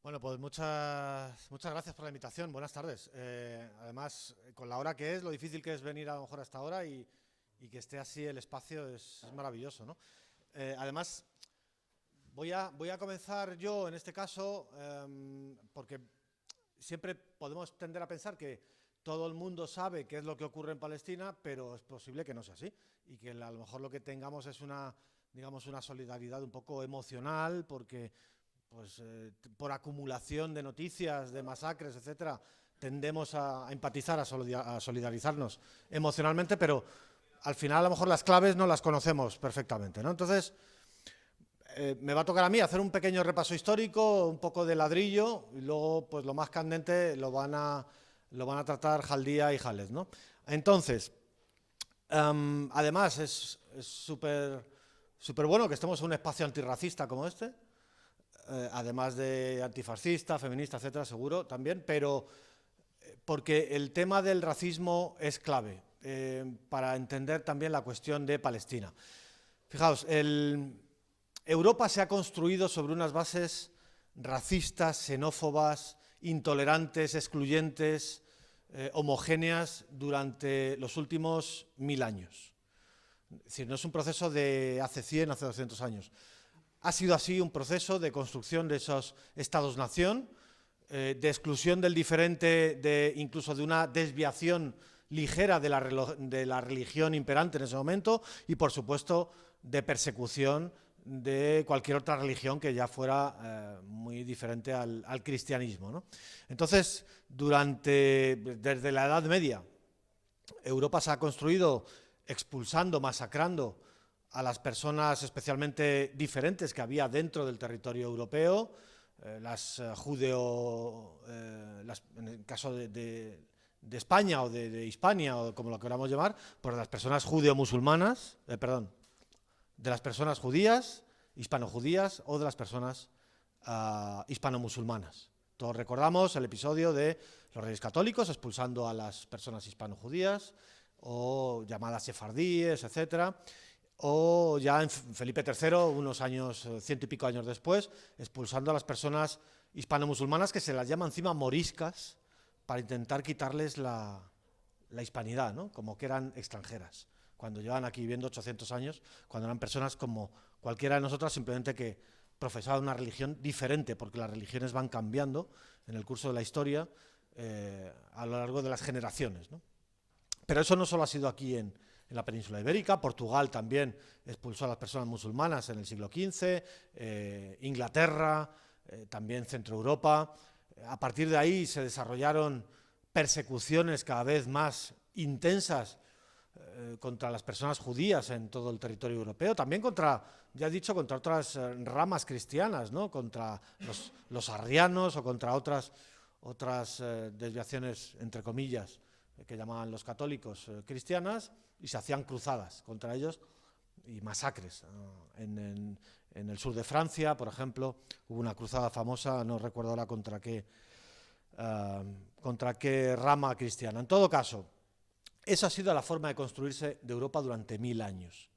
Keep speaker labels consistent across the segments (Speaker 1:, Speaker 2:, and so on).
Speaker 1: Bueno, pues muchas gracias por la invitación. Buenas tardes. Además, con la hora que es, lo difícil que es venir a lo mejor hasta ahora y que esté así el espacio es maravilloso, ¿no? Además, voy a comenzar yo en este caso, porque siempre podemos tender a pensar que todo el mundo sabe qué es lo que ocurre en Palestina, pero es posible que no sea así y que a lo mejor lo que tengamos es digamos, una solidaridad un poco emocional, porque por acumulación de noticias, de masacres, etcétera, tendemos a empatizar, a solidarizarnos emocionalmente, pero al final a lo mejor las claves no las conocemos perfectamente, ¿no? Entonces, me va a tocar a mí hacer un pequeño repaso histórico, un poco de ladrillo, y luego pues lo más candente lo van a tratar Jaldía y Jaled, ¿no? Entonces, además es súper bueno que estemos en un espacio antirracista como este, además de antifascista, feminista, etcétera, seguro también, pero porque el tema del racismo es clave para entender también la cuestión de Palestina. Fijaos, Europa se ha construido sobre unas bases racistas, xenófobas, intolerantes, excluyentes, homogéneas durante los últimos 1000 años. Es decir, no es un proceso de hace 100, hace 200 años. Ha sido así un proceso de construcción de esos estados-nación, de exclusión del diferente, incluso de una desviación ligera de la religión imperante en ese momento y, por supuesto, de persecución de cualquier otra religión que ya fuera muy diferente al cristianismo, ¿no? Entonces, desde la Edad Media, Europa se ha construido expulsando, masacrando a las personas especialmente diferentes que había dentro del territorio europeo, en el caso de España o de Hispania, o como lo queramos llamar, pues las personas judeo-musulmanas, perdón, de las personas judías, hispano-judías o de las personas hispano-musulmanas. Todos recordamos el episodio de los Reyes Católicos expulsando a las personas hispano-judías o llamadas sefardíes, etcétera. O ya en Felipe III, unos años, 100 y pico años después, expulsando a las personas hispano-musulmanas que se las llama encima moriscas para intentar quitarles la hispanidad, ¿no? Como que eran extranjeras, cuando llevan aquí viviendo 800 años, cuando eran personas como cualquiera de nosotras, simplemente que profesaban una religión diferente, porque las religiones van cambiando en el curso de la historia a lo largo de las generaciones, ¿no? Pero eso no solo ha sido aquí en la península ibérica. Portugal también expulsó a las personas musulmanas en el siglo XV, Inglaterra, también Centro Europa. A partir de ahí se desarrollaron persecuciones cada vez más intensas contra las personas judías en todo el territorio europeo, también contra, ya he dicho, contra otras ramas cristianas, ¿no? Contra los arrianos o contra otras desviaciones, entre comillas, que llamaban los católicos cristianas, y se hacían cruzadas contra ellos y masacres. En el sur de Francia, por ejemplo, hubo una cruzada famosa, no recuerdo ahora contra qué rama cristiana. En todo caso, esa ha sido la forma de construirse de Europa durante 1000 años.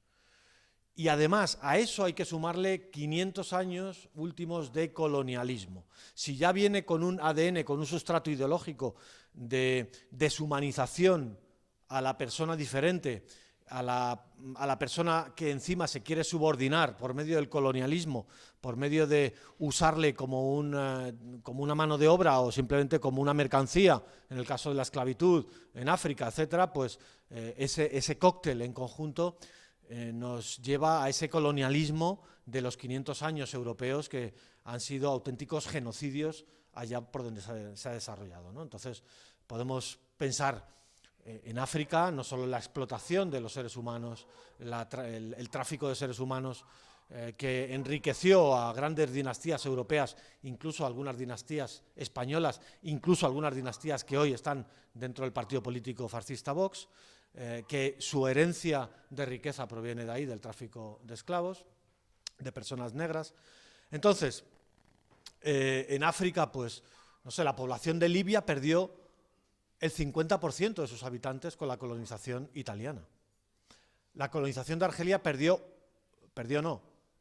Speaker 1: Y además a eso hay que sumarle 500 años últimos de colonialismo. Si ya viene con un ADN, con un sustrato ideológico de deshumanización a la persona diferente, a la persona que encima se quiere subordinar por medio del colonialismo, por medio de usarle como una mano de obra o simplemente como una mercancía, en el caso de la esclavitud en África, etcétera, pues ese cóctel en conjunto nos lleva a ese colonialismo de los 500 años europeos que han sido auténticos genocidios allá por donde se ha desarrollado, ¿no? Entonces podemos pensar en África, no solo la explotación de los seres humanos, el tráfico de seres humanos que enriqueció a grandes dinastías europeas, incluso algunas dinastías españolas, incluso algunas dinastías que hoy están dentro del partido político fascista Vox, que su herencia de riqueza proviene de ahí, del tráfico de esclavos, de personas negras. Entonces, en África, pues, no sé, la población de Libia perdió el 50% de sus habitantes con la colonización italiana. La colonización de Argelia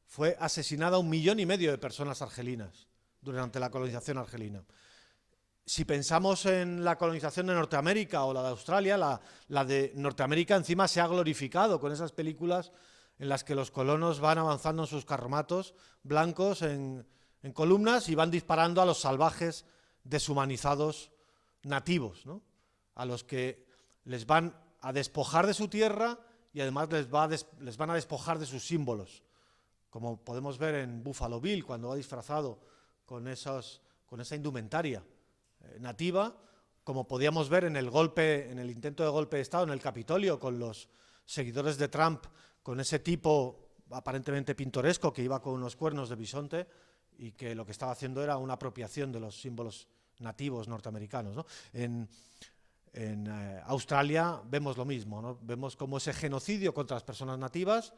Speaker 1: fue asesinada 1,5 millones de personas argelinas durante la colonización argelina. Si pensamos en la colonización de Norteamérica o la de Australia, la de Norteamérica encima se ha glorificado con esas películas en las que los colonos van avanzando en sus carromatos blancos en columnas y van disparando a los salvajes deshumanizados nativos, ¿no? A los que les van a despojar de su tierra y además les van a despojar de sus símbolos, como podemos ver en Buffalo Bill, cuando va disfrazado con esa indumentaria nativa, como podíamos ver en el intento de golpe de Estado en el Capitolio, con los seguidores de Trump, con ese tipo aparentemente pintoresco que iba con unos cuernos de bisonte y que lo que estaba haciendo era una apropiación de los símbolos nativos norteamericanos, ¿no? En Australia vemos lo mismo, ¿no? Vemos cómo ese genocidio contra las personas nativas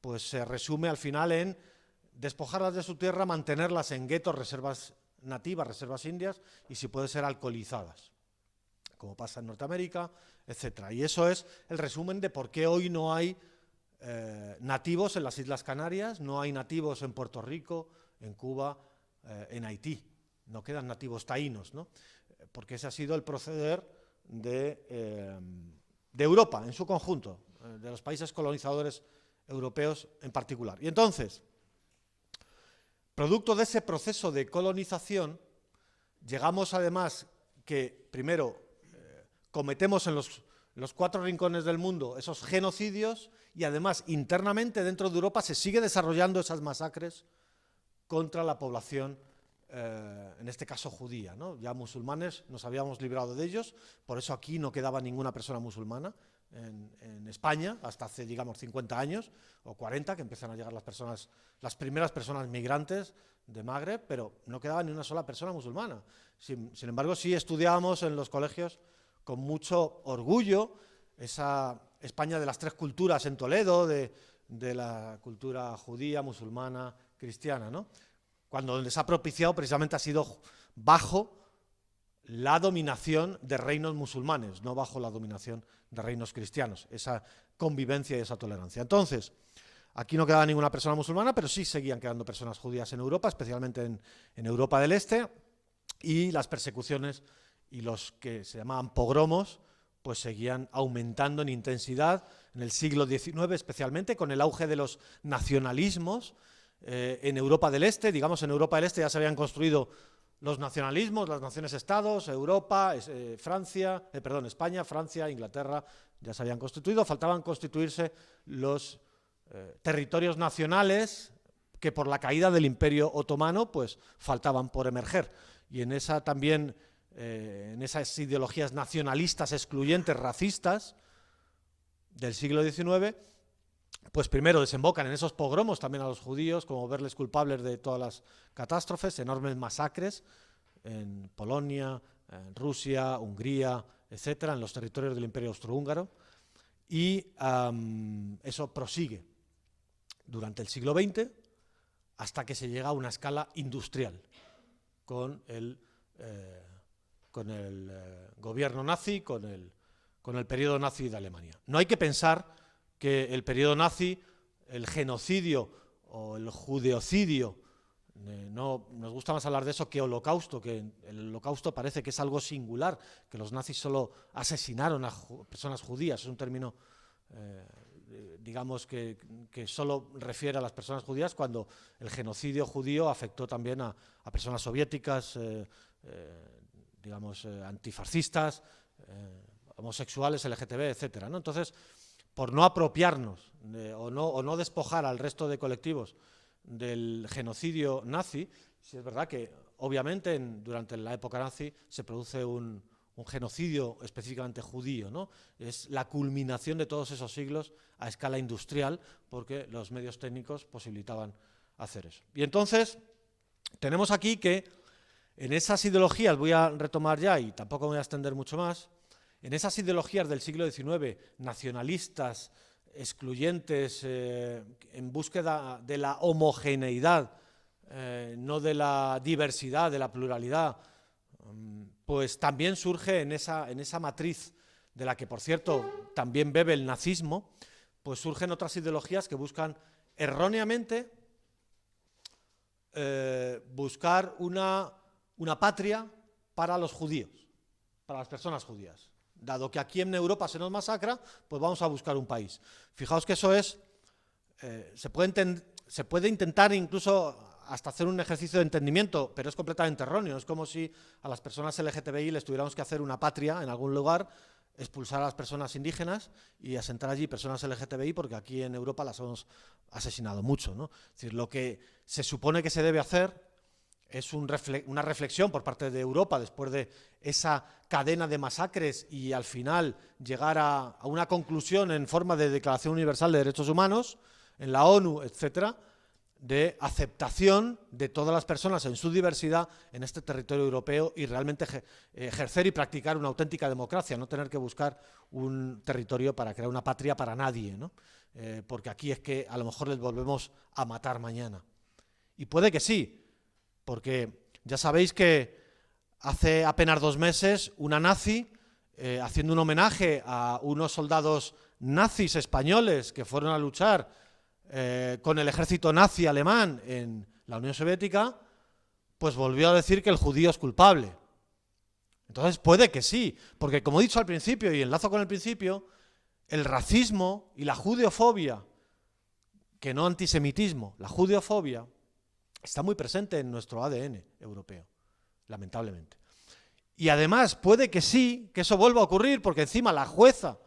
Speaker 1: pues se resume al final en despojarlas de su tierra, mantenerlas en guetos, reservas nativas, reservas indias, y si puede ser alcoholizadas, como pasa en Norteamérica, etc. Y eso es el resumen de por qué hoy no hay nativos en las Islas Canarias, no hay nativos en Puerto Rico, en Cuba, en Haití. No quedan nativos taínos, ¿no? Porque ese ha sido el proceder de Europa en su conjunto, de los países colonizadores europeos en particular. Y entonces, producto de ese proceso de colonización, llegamos además que, primero, cometemos en los 4 rincones del mundo esos genocidios y además internamente dentro de Europa se sigue desarrollando esas masacres contra la población, en este caso judía, ¿no? Ya musulmanes nos habíamos librado de ellos, por eso aquí no quedaba ninguna persona musulmana en España, hasta hace, digamos, 50 años o 40, que empiezan a llegar las primeras personas migrantes de Magreb, pero no quedaba ni una sola persona musulmana. Sin embargo, sí estudiábamos en los colegios con mucho orgullo esa España de las 3 culturas en Toledo, de la cultura judía, musulmana, cristiana, ¿no? Cuando donde se ha propiciado precisamente ha sido bajo la dominación de reinos musulmanes, no bajo la dominación de reinos cristianos, esa convivencia y esa tolerancia. Entonces, aquí no quedaba ninguna persona musulmana, pero sí seguían quedando personas judías en Europa, especialmente en Europa del Este, y las persecuciones y los que se llamaban pogromos, pues seguían aumentando en intensidad en el siglo XIX, especialmente con el auge de los nacionalismos en Europa del Este. Digamos, en Europa del Este ya se habían construido los nacionalismos, las naciones-estados, España, Francia, Inglaterra, ya se habían constituido. Faltaban constituirse los territorios nacionales que por la caída del Imperio Otomano pues faltaban por emerger. Y en esa también, en esas ideologías nacionalistas, excluyentes, racistas del siglo XIX, pues primero desembocan en esos pogromos también a los judíos, como verles culpables de todas las catástrofes, enormes masacres en Polonia, en Rusia, Hungría, etcétera, en los territorios del Imperio Austrohúngaro, y eso prosigue durante el siglo XX hasta que se llega a una escala industrial con el gobierno nazi, con el periodo nazi de Alemania. No hay que pensar que el periodo nazi, el genocidio o el judeocidio, no nos gusta más hablar de eso que holocausto, que el holocausto parece que es algo singular, que los nazis solo asesinaron a personas judías, es un término digamos que solo refiere a las personas judías, cuando el genocidio judío afectó también a personas soviéticas, digamos antifascistas, homosexuales, LGTB, etcétera, ¿no? Entonces, por no apropiarnos o no despojar al resto de colectivos del genocidio nazi, sí es verdad que obviamente durante la época nazi se produce un genocidio específicamente judío, ¿no? Es la culminación de todos esos siglos a escala industrial, porque los medios técnicos posibilitaban hacer eso. Y entonces tenemos aquí que en esas ideologías, voy a retomar ya y tampoco me voy a extender mucho más, en esas ideologías del siglo XIX, nacionalistas, excluyentes, en búsqueda de la homogeneidad, no de la diversidad, de la pluralidad, pues también surge en esa matriz de la que, por cierto, también bebe el nazismo, pues surgen otras ideologías que buscan erróneamente buscar una patria para los judíos, para las personas judías. Dado que aquí en Europa se nos masacra, pues vamos a buscar un país. Fijaos que eso es, se puede intentar incluso hasta hacer un ejercicio de entendimiento, pero es completamente erróneo. Es como si a las personas LGTBI les tuviéramos que hacer una patria en algún lugar, expulsar a las personas indígenas y asentar allí personas LGTBI, porque aquí en Europa las hemos asesinado mucho, ¿no? Es decir, lo que se supone que se debe hacer es una reflexión por parte de Europa después de esa cadena de masacres y al final llegar a una conclusión en forma de Declaración Universal de Derechos Humanos en la ONU, etcétera, de aceptación de todas las personas en su diversidad en este territorio europeo y realmente ejercer y practicar una auténtica democracia, no tener que buscar un territorio para crear una patria para nadie, ¿no? Porque aquí es que a lo mejor les volvemos a matar mañana. Y puede que sí, porque ya sabéis que hace apenas 2 meses una nazi, haciendo un homenaje a unos soldados nazis españoles que fueron a luchar con el ejército nazi alemán en la Unión Soviética, pues volvió a decir que el judío es culpable. Entonces puede que sí, porque como he dicho al principio y enlazo con el principio, el racismo y la judeofobia, que no antisemitismo, la judeofobia, está muy presente en nuestro ADN europeo, lamentablemente. Y además puede que sí, que eso vuelva a ocurrir, porque encima la jueza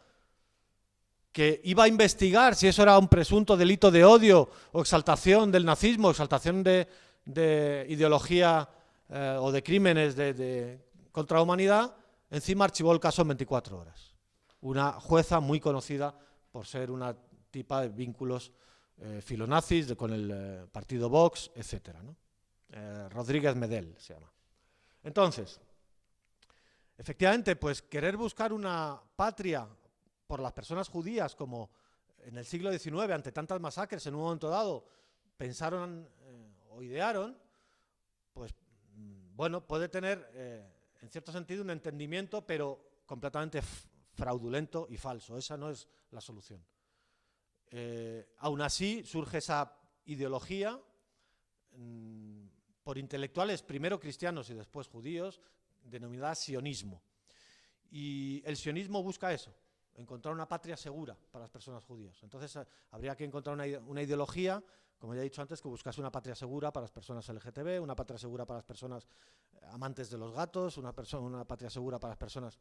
Speaker 1: que iba a investigar si eso era un presunto delito de odio o exaltación del nazismo, exaltación de ideología o de crímenes contra la humanidad, encima archivó el caso en 24 horas. Una jueza muy conocida por ser una tipa de vínculos filonazis con el partido Vox, etcétera, ¿no? Rodríguez Medel se llama. Entonces, efectivamente, pues querer buscar una patria por las personas judías, como en el siglo XIX, ante tantas masacres, en un momento dado, pensaron o idearon, pues bueno, puede tener en cierto sentido un entendimiento, pero completamente fraudulento y falso. Esa no es la solución. Aún así surge esa ideología por intelectuales, primero cristianos y después judíos, denominada sionismo. Y el sionismo busca eso, encontrar una patria segura para las personas judías. Entonces habría que encontrar una ideología, como ya he dicho antes, que buscase una patria segura para las personas LGTB, una patria segura para las personas amantes de los gatos, una patria segura para las personas...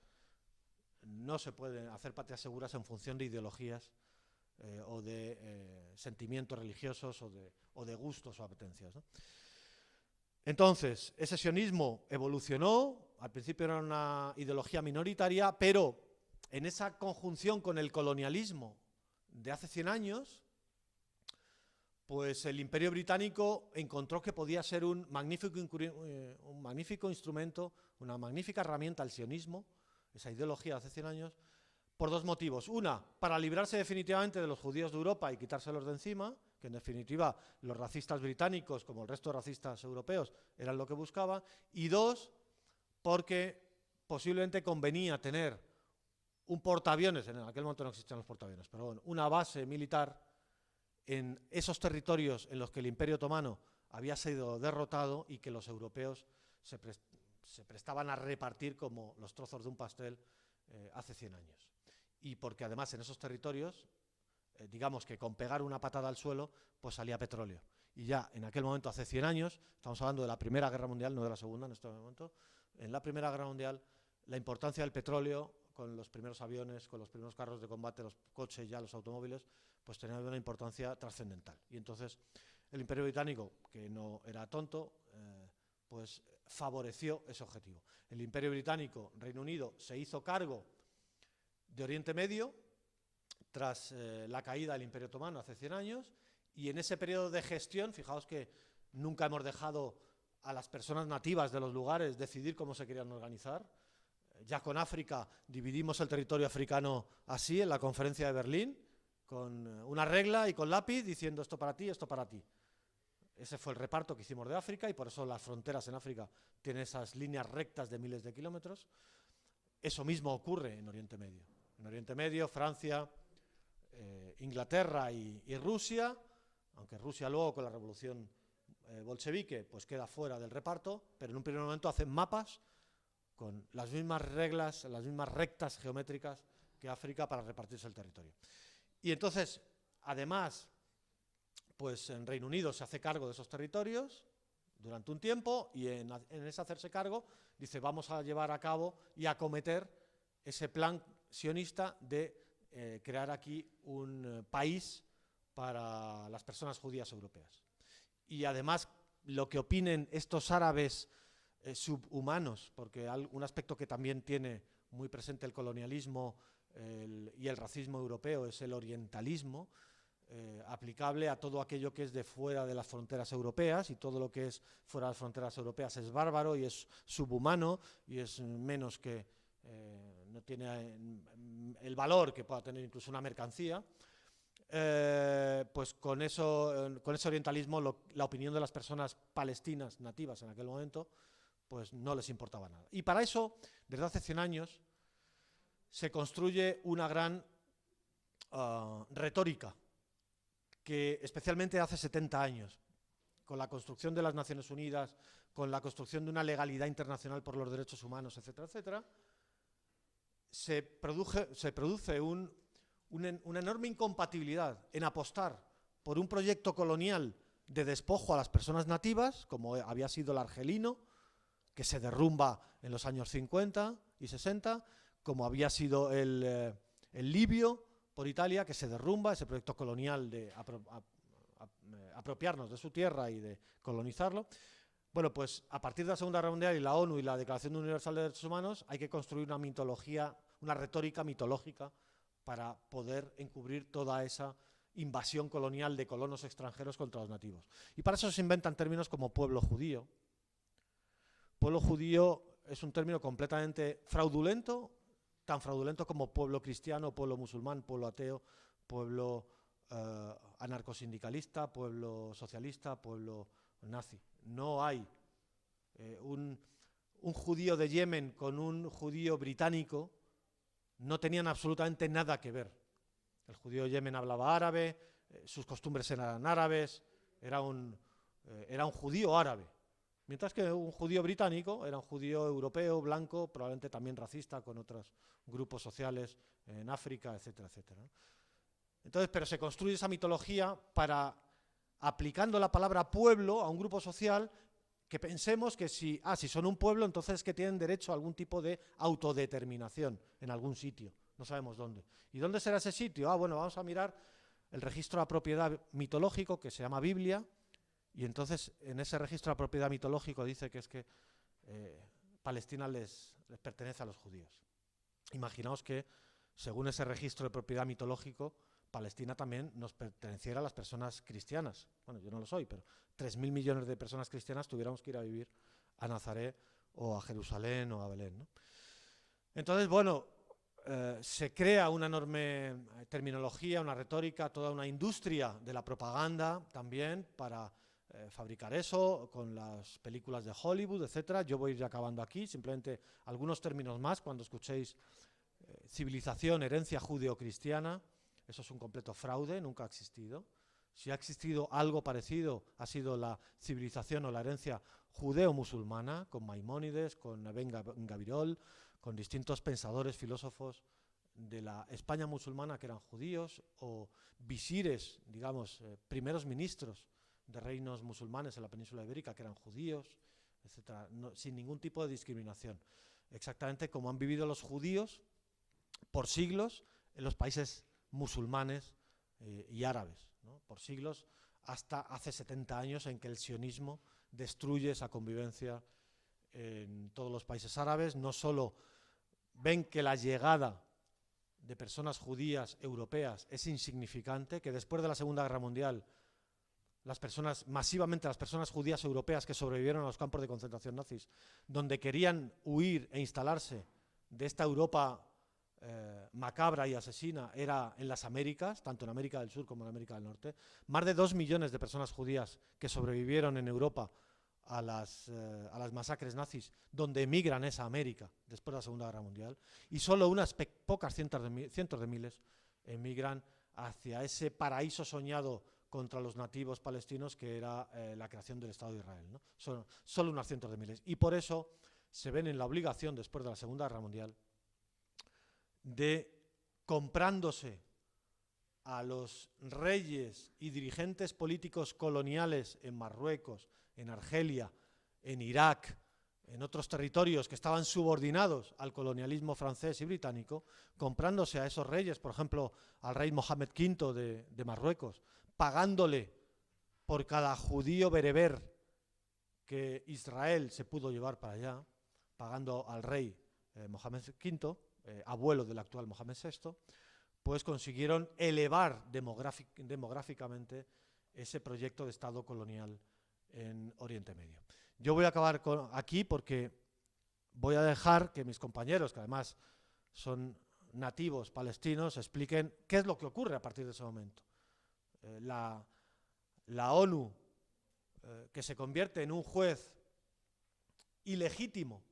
Speaker 1: No se pueden hacer patrias seguras en función de ideologías o de sentimientos religiosos o de gustos o apetencias, ¿no? Entonces, ese sionismo evolucionó, al principio era una ideología minoritaria, pero en esa conjunción con el colonialismo de hace 100 años, pues el Imperio Británico encontró que podía ser un magnífico instrumento, una magnífica herramienta al sionismo, esa ideología de hace 100 años, por 2 motivos. Una, para librarse definitivamente de los judíos de Europa y quitárselos de encima, que en definitiva los racistas británicos, como el resto de racistas europeos, eran lo que buscaban. Y 2, porque posiblemente convenía tener un portaaviones, en aquel momento no existían los portaaviones, pero bueno, una base militar en esos territorios en los que el Imperio Otomano había sido derrotado y que los europeos se prestaban a repartir como los trozos de un pastel hace 100 años. Y porque además en esos territorios, digamos que con pegar una patada al suelo, pues salía petróleo. Y ya en aquel momento, hace 100 años, estamos hablando de la Primera Guerra Mundial, no de la Segunda en este momento, en la Primera Guerra Mundial, la importancia del petróleo con los primeros aviones, con los primeros carros de combate, los coches, ya los automóviles, pues tenía una importancia trascendental. Y entonces el Imperio Británico, que no era tonto, pues favoreció ese objetivo. El Imperio Británico, Reino Unido, se hizo cargo de Oriente Medio tras la caída del Imperio Otomano hace 100 años, y en ese periodo de gestión, fijaos que nunca hemos dejado a las personas nativas de los lugares decidir cómo se querían organizar. Ya con África dividimos el territorio africano así en la conferencia de Berlín, con una regla y con lápiz diciendo esto para ti, esto para ti. Ese fue el reparto que hicimos de África y por eso las fronteras en África tienen esas líneas rectas de miles de kilómetros. Eso mismo ocurre en Oriente Medio. En Oriente Medio, Francia, Inglaterra y Rusia, aunque Rusia luego con la revolución bolchevique pues queda fuera del reparto, pero en un primer momento hacen mapas con las mismas reglas, las mismas rectas geométricas que África para repartirse el territorio. Y entonces, además, pues en Reino Unido se hace cargo de esos territorios durante un tiempo y en ese hacerse cargo dice vamos a llevar a cabo y acometer ese plan sionista de crear aquí un país para las personas judías europeas. Y además lo que opinen estos árabes subhumanos, porque un aspecto que también tiene muy presente el colonialismo y el racismo europeo es el orientalismo, aplicable a todo aquello que es de fuera de las fronteras europeas, y todo lo que es fuera de las fronteras europeas es bárbaro y es subhumano y es menos que, no tiene el valor que pueda tener incluso una mercancía. Pues con ese orientalismo la opinión de las personas palestinas nativas en aquel momento pues no les importaba nada. Y para eso, desde hace 100 años, se construye una gran retórica, que especialmente hace 70 años, con la construcción de las Naciones Unidas, con la construcción de una legalidad internacional por los derechos humanos, etcétera, etcétera, se produce una enorme incompatibilidad en apostar por un proyecto colonial de despojo a las personas nativas, como había sido el argelino, que se derrumba en los años 50 y 60, como había sido el libio por Italia, que se derrumba, ese proyecto colonial de apropiarnos de su tierra y de colonizarlo. Bueno, pues a partir de la Segunda Guerra Mundial y la ONU y la Declaración Universal de Derechos Humanos hay que construir una mitología, una retórica mitológica para poder encubrir toda esa invasión colonial de colonos extranjeros contra los nativos. Y para eso se inventan términos como pueblo judío. Pueblo judío es un término completamente fraudulento, tan fraudulento como pueblo cristiano, pueblo musulmán, pueblo ateo, pueblo anarcosindicalista, pueblo socialista, pueblo nazi. No hay un judío de Yemen con un judío británico, no tenían absolutamente nada que ver. El judío de Yemen hablaba árabe, sus costumbres eran árabes, era un judío árabe. Mientras que un judío británico era un judío europeo, blanco, probablemente también racista con otros grupos sociales en África, etcétera, etcétera. Entonces, pero se construye esa mitología para, aplicando la palabra pueblo a un grupo social, que pensemos que si son un pueblo, entonces es que tienen derecho a algún tipo de autodeterminación en algún sitio, no sabemos dónde. ¿Y dónde será ese sitio? Bueno, vamos a mirar el registro de la propiedad mitológico, que se llama Biblia, y entonces en ese registro de la propiedad mitológico dice que es que Palestina les pertenece a los judíos. Imaginaos que, según ese registro de propiedad mitológico, Palestina también nos perteneciera a las personas cristianas. Bueno, yo no lo soy, pero 3.000 millones de personas cristianas tuviéramos que ir a vivir a Nazaret o a Jerusalén o a Belén, ¿no? Entonces, bueno, se crea una enorme terminología, una retórica, toda una industria de la propaganda también para fabricar eso, con las películas de Hollywood, etcétera. Yo voy a ir acabando aquí, simplemente algunos términos más. Cuando escuchéis civilización, herencia judeo-cristiana, eso es un completo fraude, nunca ha existido. Si ha existido algo parecido, ha sido la civilización o la herencia judeo-musulmana, con Maimónides, con Ben Gabirol, con distintos pensadores, filósofos de la España musulmana que eran judíos, o visires, digamos, primeros ministros de reinos musulmanes en la península ibérica que eran judíos, etcétera, sin ningún tipo de discriminación. Exactamente como han vivido los judíos por siglos en los países musulmanes y árabes, ¿no? Por siglos, hasta hace 70 años en que el sionismo destruye esa convivencia en todos los países árabes. No solo ven que la llegada de personas judías europeas es insignificante, que después de la Segunda Guerra Mundial masivamente las personas judías europeas que sobrevivieron a los campos de concentración nazis, donde querían huir e instalarse de esta Europa macabra y asesina, era en las Américas, tanto en América del Sur como en América del Norte. Más de 2 millones de personas judías que sobrevivieron en Europa a las masacres nazis, donde emigran esa América después de la Segunda Guerra Mundial, y solo unas pocas cientos de miles emigran hacia ese paraíso soñado contra los nativos palestinos, que era la creación del Estado de Israel, ¿no? Son solo unos cientos de miles. Y por eso se ven en la obligación, después de la Segunda Guerra Mundial, de, comprándose a los reyes y dirigentes políticos coloniales en Marruecos, en Argelia, en Irak, en otros territorios que estaban subordinados al colonialismo francés y británico, comprándose a esos reyes, por ejemplo, al rey Mohamed V de Marruecos, pagándole por cada judío bereber que Israel se pudo llevar para allá, pagando al rey Mohamed V, abuelo del actual Mohamed VI, pues consiguieron elevar demográficamente ese proyecto de Estado colonial en Oriente Medio. Yo voy a acabar aquí porque voy a dejar que mis compañeros, que además son nativos palestinos, expliquen qué es lo que ocurre a partir de ese momento. La ONU, que se convierte en un juez ilegítimo,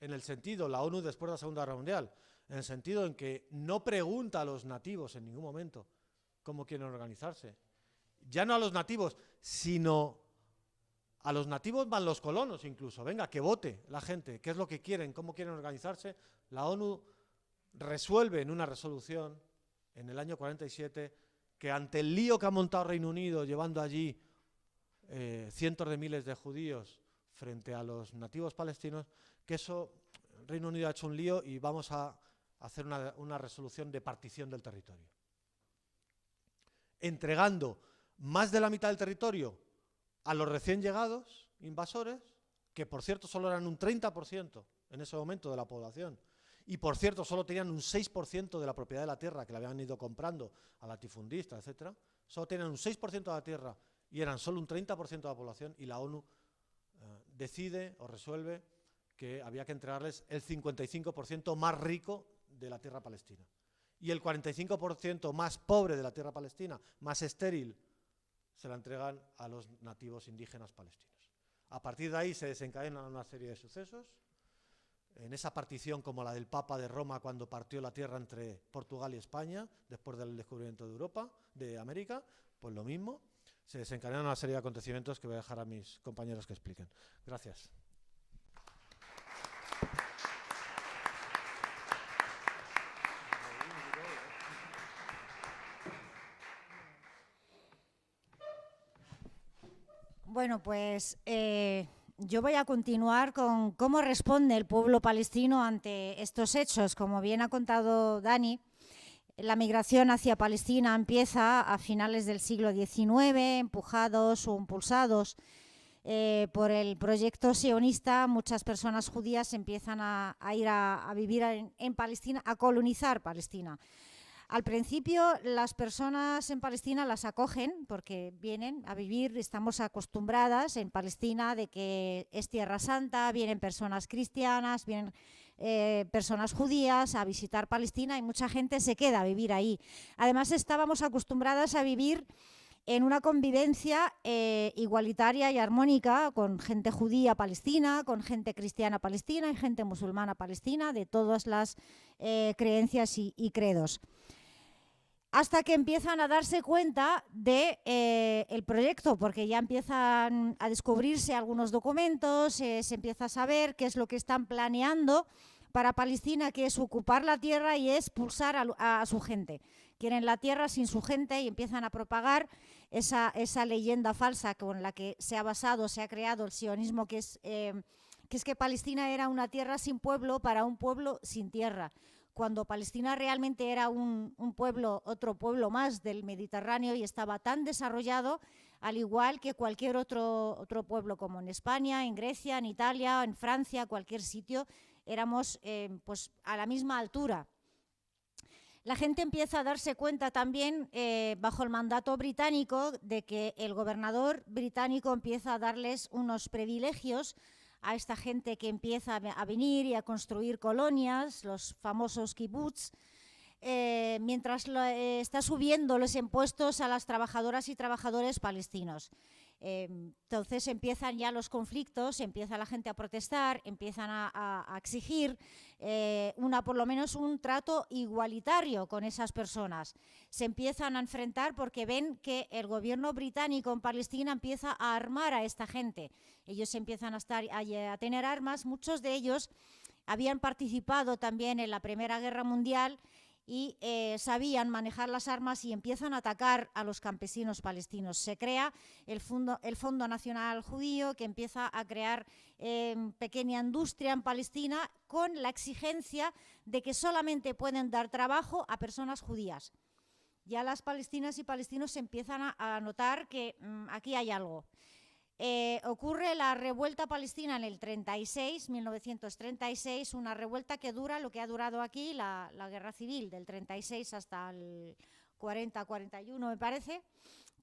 Speaker 1: en el sentido, la ONU después de la Segunda Guerra Mundial, en el sentido en que no pregunta a los nativos en ningún momento cómo quieren organizarse. Ya no a los nativos, sino a los nativos van los colonos incluso. Venga, que vote la gente, qué es lo que quieren, cómo quieren organizarse. La ONU resuelve en una resolución en el año 47 que ante el lío que ha montado Reino Unido llevando allí cientos de miles de judíos frente a los nativos palestinos, que eso, Reino Unido ha hecho un lío y vamos a hacer una resolución de partición del territorio, entregando más de la mitad del territorio a los recién llegados invasores, que por cierto solo eran un 30% en ese momento de la población, y por cierto solo tenían un 6% de la propiedad de la tierra que la habían ido comprando a latifundistas, etcétera. Solo tenían un 6% de la tierra y eran solo un 30% de la población, y la ONU decide o resuelve que había que entregarles el 55% más rico de la tierra palestina y el 45% más pobre de la tierra palestina, más estéril, se la entregan a los nativos indígenas palestinos. A partir de ahí se desencadenan una serie de sucesos. En esa partición, como la del Papa de Roma cuando partió la tierra entre Portugal y España, después del descubrimiento de Europa, de América, pues lo mismo. Se desencadenan una serie de acontecimientos que voy a dejar a mis compañeros que expliquen. Gracias.
Speaker 2: Bueno, pues yo voy a continuar con cómo responde el pueblo palestino ante estos hechos. Como bien ha contado Dani, la migración hacia Palestina empieza a finales del siglo XIX, empujados o impulsados por el proyecto sionista. Muchas personas judías empiezan a ir a vivir en Palestina, a colonizar Palestina. Al principio las personas en Palestina las acogen porque vienen a vivir, estamos acostumbradas en Palestina de que es Tierra Santa, vienen personas cristianas, vienen personas judías a visitar Palestina y mucha gente se queda a vivir ahí. Además estábamos acostumbradas a vivir en una convivencia igualitaria y armónica con gente judía palestina, con gente cristiana palestina y gente musulmana palestina, de todas las creencias y credos. Hasta que empiezan a darse cuenta del proyecto, porque ya empiezan a descubrirse algunos documentos, se empieza a saber qué es lo que están planeando para Palestina, que es ocupar la tierra y expulsar a su gente. Quieren la tierra sin su gente y empiezan a propagar esa leyenda falsa con la que se ha basado, se ha creado el sionismo, que es que Palestina era una tierra sin pueblo para un pueblo sin tierra, cuando Palestina realmente era un pueblo, otro pueblo más del Mediterráneo, y estaba tan desarrollado, al igual que cualquier otro pueblo, como en España, en Grecia, en Italia, en Francia, cualquier sitio, éramos pues a la misma altura. La gente empieza a darse cuenta también, bajo el mandato británico, de que el gobernador británico empieza a darles unos privilegios a esta gente que empieza a venir y a construir colonias, los famosos kibbutz, mientras está subiendo los impuestos a las trabajadoras y trabajadores palestinos. Entonces empiezan ya los conflictos, empieza la gente a protestar, empiezan a exigir por lo menos un trato igualitario con esas personas. Se empiezan a enfrentar porque ven que el gobierno británico en Palestina empieza a armar a esta gente. Ellos empiezan a tener armas, muchos de ellos habían participado también en la Primera Guerra Mundial y sabían manejar las armas y empiezan a atacar a los campesinos palestinos. Se crea el Fondo Nacional Judío, que empieza a crear pequeña industria en Palestina con la exigencia de que solamente pueden dar trabajo a personas judías. Ya las palestinas y palestinos empiezan a notar que aquí hay algo. Ocurre la revuelta palestina en el 1936, una revuelta que dura lo que ha durado aquí la guerra civil, del 36 hasta el 40-41 me parece,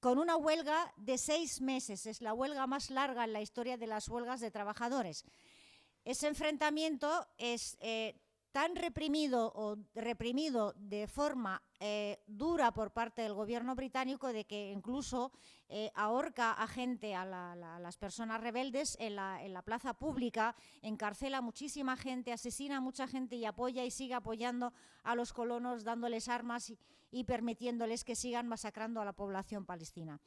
Speaker 2: con una huelga de 6 meses, es la huelga más larga en la historia de las huelgas de trabajadores. Ese enfrentamiento es tan reprimido de forma dura por parte del gobierno británico, de que incluso ahorca a gente, a las personas rebeldes en la plaza pública, encarcela a muchísima gente, asesina a mucha gente y apoya y sigue apoyando a los colonos, dándoles armas y permitiéndoles que sigan masacrando a la población palestina.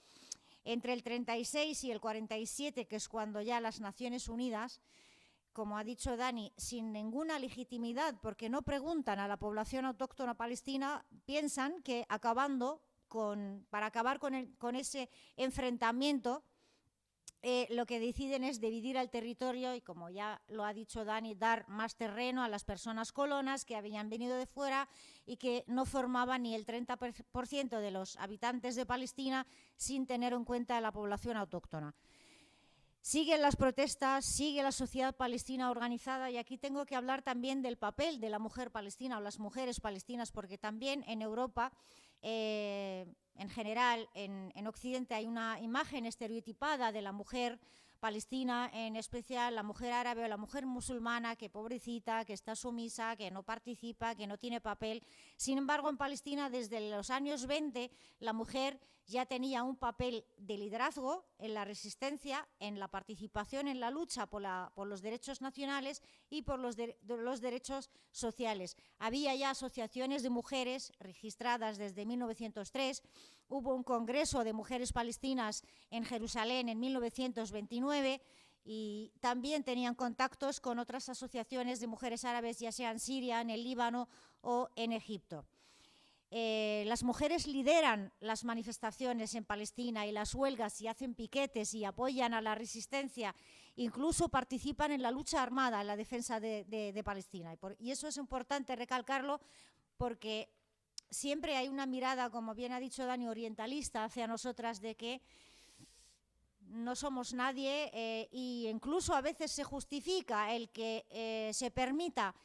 Speaker 2: Entre el 36 y el 47, que es cuando ya las Naciones Unidas, como ha dicho Dani, sin ninguna legitimidad, porque no preguntan a la población autóctona palestina, piensan que para acabar con ese enfrentamiento, lo que deciden es dividir el territorio y, como ya lo ha dicho Dani, dar más terreno a las personas colonas que habían venido de fuera y que no formaban ni el 30% de los habitantes de Palestina, sin tener en cuenta la población autóctona. Siguen las protestas, sigue la sociedad palestina organizada, y aquí tengo que hablar también del papel de la mujer palestina o las mujeres palestinas, porque también en Europa, en general, en Occidente, hay una imagen estereotipada de la mujer palestina, en especial la mujer árabe o la mujer musulmana, que pobrecita, que está sumisa, que no participa, que no tiene papel. Sin embargo, en Palestina, desde los años 20, la mujer ya tenía un papel de liderazgo en la resistencia, en la participación en la lucha por los derechos nacionales y por los derechos sociales. Había ya asociaciones de mujeres registradas desde 1903, hubo un congreso de mujeres palestinas en Jerusalén en 1929 y también tenían contactos con otras asociaciones de mujeres árabes, ya sea en Siria, en el Líbano o en Egipto. Las mujeres lideran las manifestaciones en Palestina y las huelgas y hacen piquetes y apoyan a la resistencia, incluso participan en la lucha armada, en la defensa de Palestina. Y eso es importante recalcarlo, porque siempre hay una mirada, como bien ha dicho Dani, orientalista hacia nosotras, de que no somos nadie, e incluso a veces se justifica el que se permita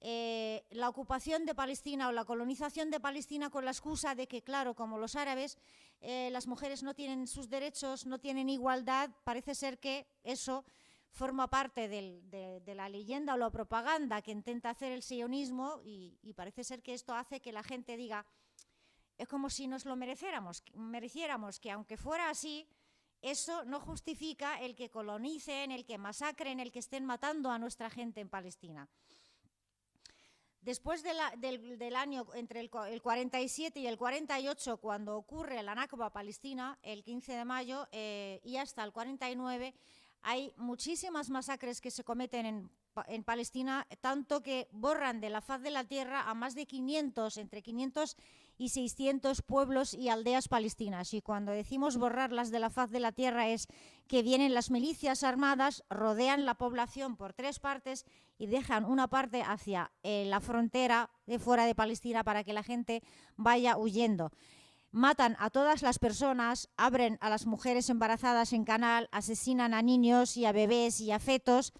Speaker 2: la ocupación de Palestina o la colonización de Palestina con la excusa de que, claro, como los árabes, las mujeres no tienen sus derechos, no tienen igualdad. Parece ser que eso forma parte de la leyenda o la propaganda que intenta hacer el sionismo, y parece ser que esto hace que la gente diga, es como si nos lo mereciéramos, que aunque fuera así, eso no justifica el que colonicen, el que masacren, el que estén matando a nuestra gente en Palestina. Después del año entre el 47 y el 48, cuando ocurre la Nakba palestina, el 15 de mayo, y hasta el 49, hay muchísimas masacres que se cometen en Palestina, tanto que borran de la faz de la tierra a más de entre 500 y 600 pueblos y aldeas palestinas. Y cuando decimos borrarlas de la faz de la tierra, es que vienen las milicias armadas, rodean la población por 3 partes y dejan una parte hacia la frontera de fuera de Palestina para que la gente vaya huyendo. Matan a todas las personas, abren a las mujeres embarazadas en canal, asesinan a niños y a bebés y a fetos,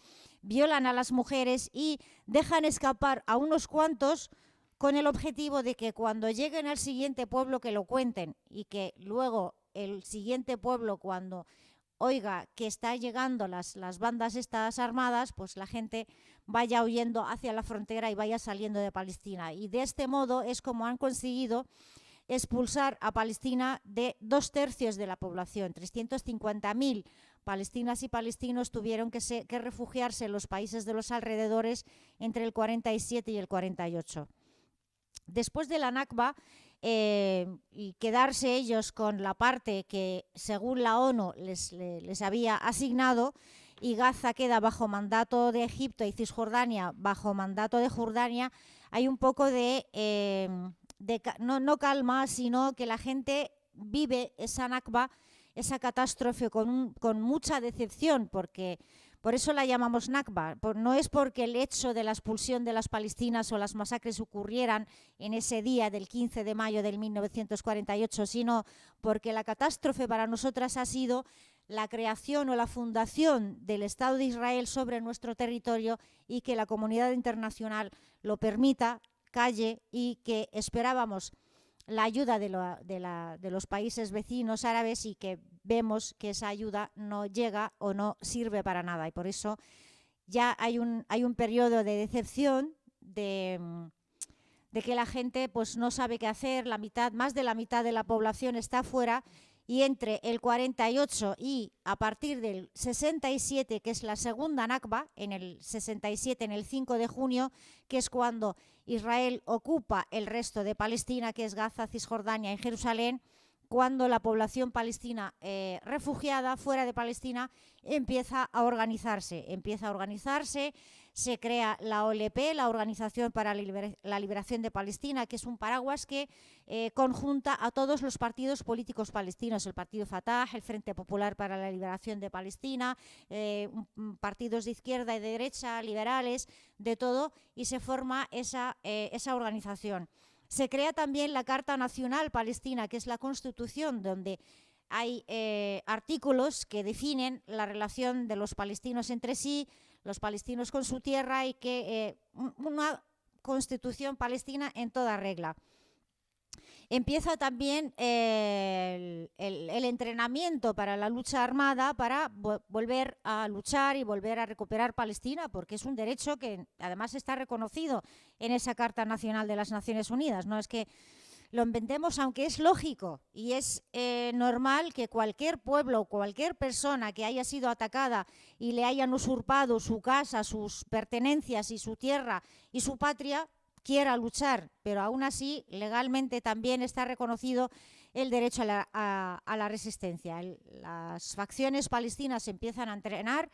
Speaker 2: violan a las mujeres y dejan escapar a unos cuantos, con el objetivo de que cuando lleguen al siguiente pueblo que lo cuenten, y que luego el siguiente pueblo, cuando oiga que está llegando las bandas estas armadas, pues la gente vaya huyendo hacia la frontera y vaya saliendo de Palestina. Y de este modo es como han conseguido expulsar a Palestina de 2/3 de la población. 350.000 palestinas y palestinos tuvieron que refugiarse en los países de los alrededores entre el 47 y el 48. Después de la Nakba, y quedarse ellos con la parte que según la ONU les había asignado, y Gaza queda bajo mandato de Egipto y Cisjordania bajo mandato de Jordania, hay un poco de no calma, sino que la gente vive esa Nakba, esa catástrofe con mucha decepción, porque por eso la llamamos Nakba. No es porque el hecho de la expulsión de las palestinas o las masacres ocurrieran en ese día del 15 de mayo del 1948, sino porque la catástrofe para nosotras ha sido la creación o la fundación del Estado de Israel sobre nuestro territorio, y que la comunidad internacional lo permita, calle, y que esperábamos la ayuda de los países vecinos árabes, y que vemos que esa ayuda no llega o no sirve para nada. Y por eso ya hay un periodo de decepción, de que la gente pues no sabe qué hacer. Más de la mitad de la población está fuera, y entre el 48 y a partir del 67, que es la segunda Nakba, en el 67, en el 5 de junio, que es cuando Israel ocupa el resto de Palestina, que es Gaza, Cisjordania y Jerusalén, cuando la población palestina refugiada fuera de Palestina empieza a organizarse, se crea la OLP, la Organización para la Liberación de Palestina, que es un paraguas que conjunta a todos los partidos políticos palestinos, el Partido Fatah, el Frente Popular para la Liberación de Palestina, partidos de izquierda y de derecha, liberales, de todo, y se forma esa organización. Se crea también la Carta Nacional Palestina, que es la Constitución, donde hay artículos que definen la relación de los palestinos entre sí, los palestinos con su tierra, y que una Constitución palestina en toda regla. Empieza también el entrenamiento para la lucha armada, para volver a luchar y volver a recuperar Palestina, porque es un derecho que además está reconocido en esa Carta Nacional de las Naciones Unidas. No es que lo inventemos, aunque es lógico y es normal que cualquier pueblo o cualquier persona que haya sido atacada y le hayan usurpado su casa, sus pertenencias y su tierra y su patria, quiera luchar, pero aún así legalmente también está reconocido el derecho a la resistencia. Las facciones palestinas empiezan a entrenar,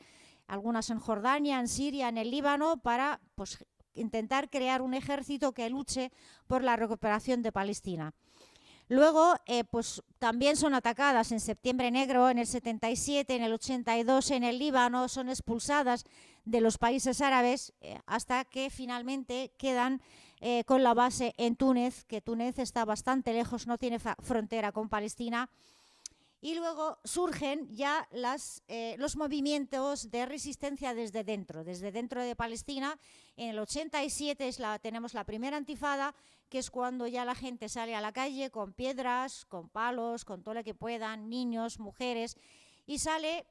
Speaker 2: algunas en Jordania, en Siria, en el Líbano, para intentar crear un ejército que luche por la recuperación de Palestina. Luego, también son atacadas en Septiembre Negro, en el 77, en el 82 en el Líbano, son expulsadas de los países árabes hasta que finalmente quedan con la base en Túnez, que Túnez está bastante lejos, no tiene frontera con Palestina. Y luego surgen ya los movimientos de resistencia desde dentro de Palestina. En el 87 tenemos la primera intifada, que es cuando ya la gente sale a la calle con piedras, con palos, con todo lo que puedan, niños, mujeres, y sale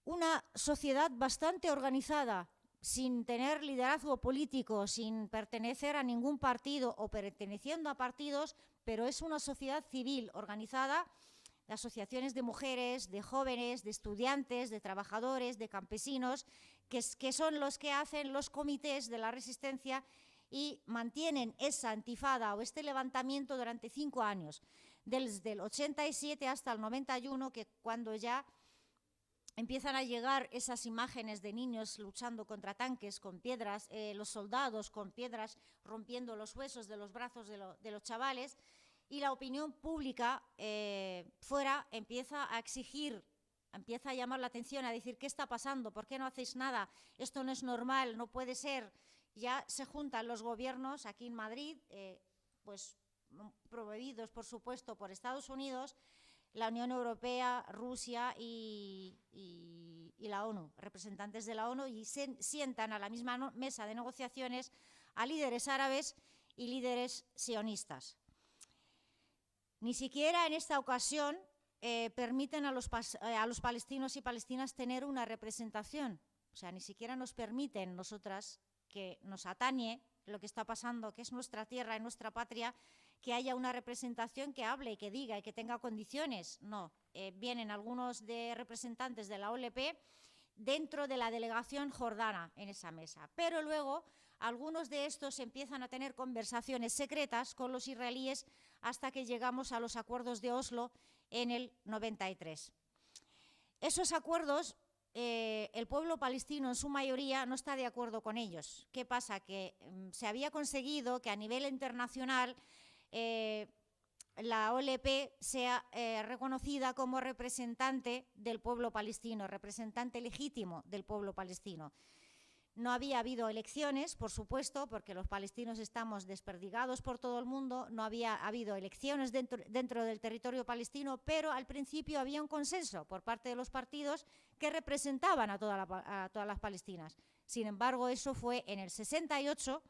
Speaker 2: una sociedad bastante organizada, sin tener liderazgo político, sin pertenecer a ningún partido o perteneciendo a partidos, pero es una sociedad civil organizada, de asociaciones de mujeres, de jóvenes, de estudiantes, de trabajadores, de campesinos, que son los que hacen los comités de la resistencia y mantienen esa intifada o este levantamiento durante 5 años, desde el 87 hasta el 91, que cuando ya empiezan a llegar esas imágenes de niños luchando contra tanques con piedras, los soldados con piedras rompiendo los huesos de los brazos de los chavales, y la opinión pública fuera empieza a exigir, empieza a llamar la atención, a decir: ¿qué está pasando? ¿Por qué no hacéis nada? Esto no es normal, no puede ser. Ya se juntan los gobiernos aquí en Madrid, promovidos por supuesto por Estados Unidos, la Unión Europea, Rusia y la ONU, representantes de la ONU, y se sientan a la misma mesa de negociaciones a líderes árabes y líderes sionistas. Ni siquiera en esta ocasión permiten a los palestinos y palestinas tener una representación. O sea, ni siquiera nos permiten nosotras, que nos atañe lo que está pasando, que es nuestra tierra y nuestra patria, que haya una representación que hable y que diga y que tenga condiciones. No, vienen algunos representantes de la OLP dentro de la delegación jordana en esa mesa. Pero luego algunos de estos empiezan a tener conversaciones secretas con los israelíes hasta que llegamos a los acuerdos de Oslo en el 93. Esos acuerdos, el pueblo palestino en su mayoría no está de acuerdo con ellos. ¿Qué pasa? Que se había conseguido que a nivel internacional la OLP sea reconocida como representante del pueblo palestino, representante legítimo del pueblo palestino. No había habido elecciones, por supuesto, porque los palestinos estamos desperdigados por todo el mundo, no había habido elecciones dentro del territorio palestino, pero al principio había un consenso por parte de los partidos que representaban a todas las palestinas. Sin embargo, eso fue en el 68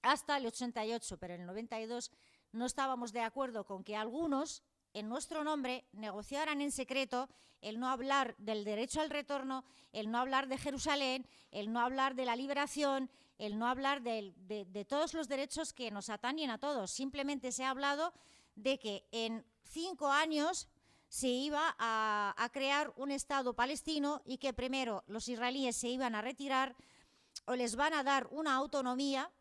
Speaker 2: hasta el 88, pero en el 92 no estábamos de acuerdo con que algunos, en nuestro nombre, negociaran en secreto el no hablar del derecho al retorno, el no hablar de Jerusalén, el no hablar de la liberación, el no hablar de todos los derechos que nos atañen a todos. Simplemente se ha hablado de que en 5 años se iba a crear un Estado palestino y que primero los israelíes se iban a retirar o les van a dar una autonomía,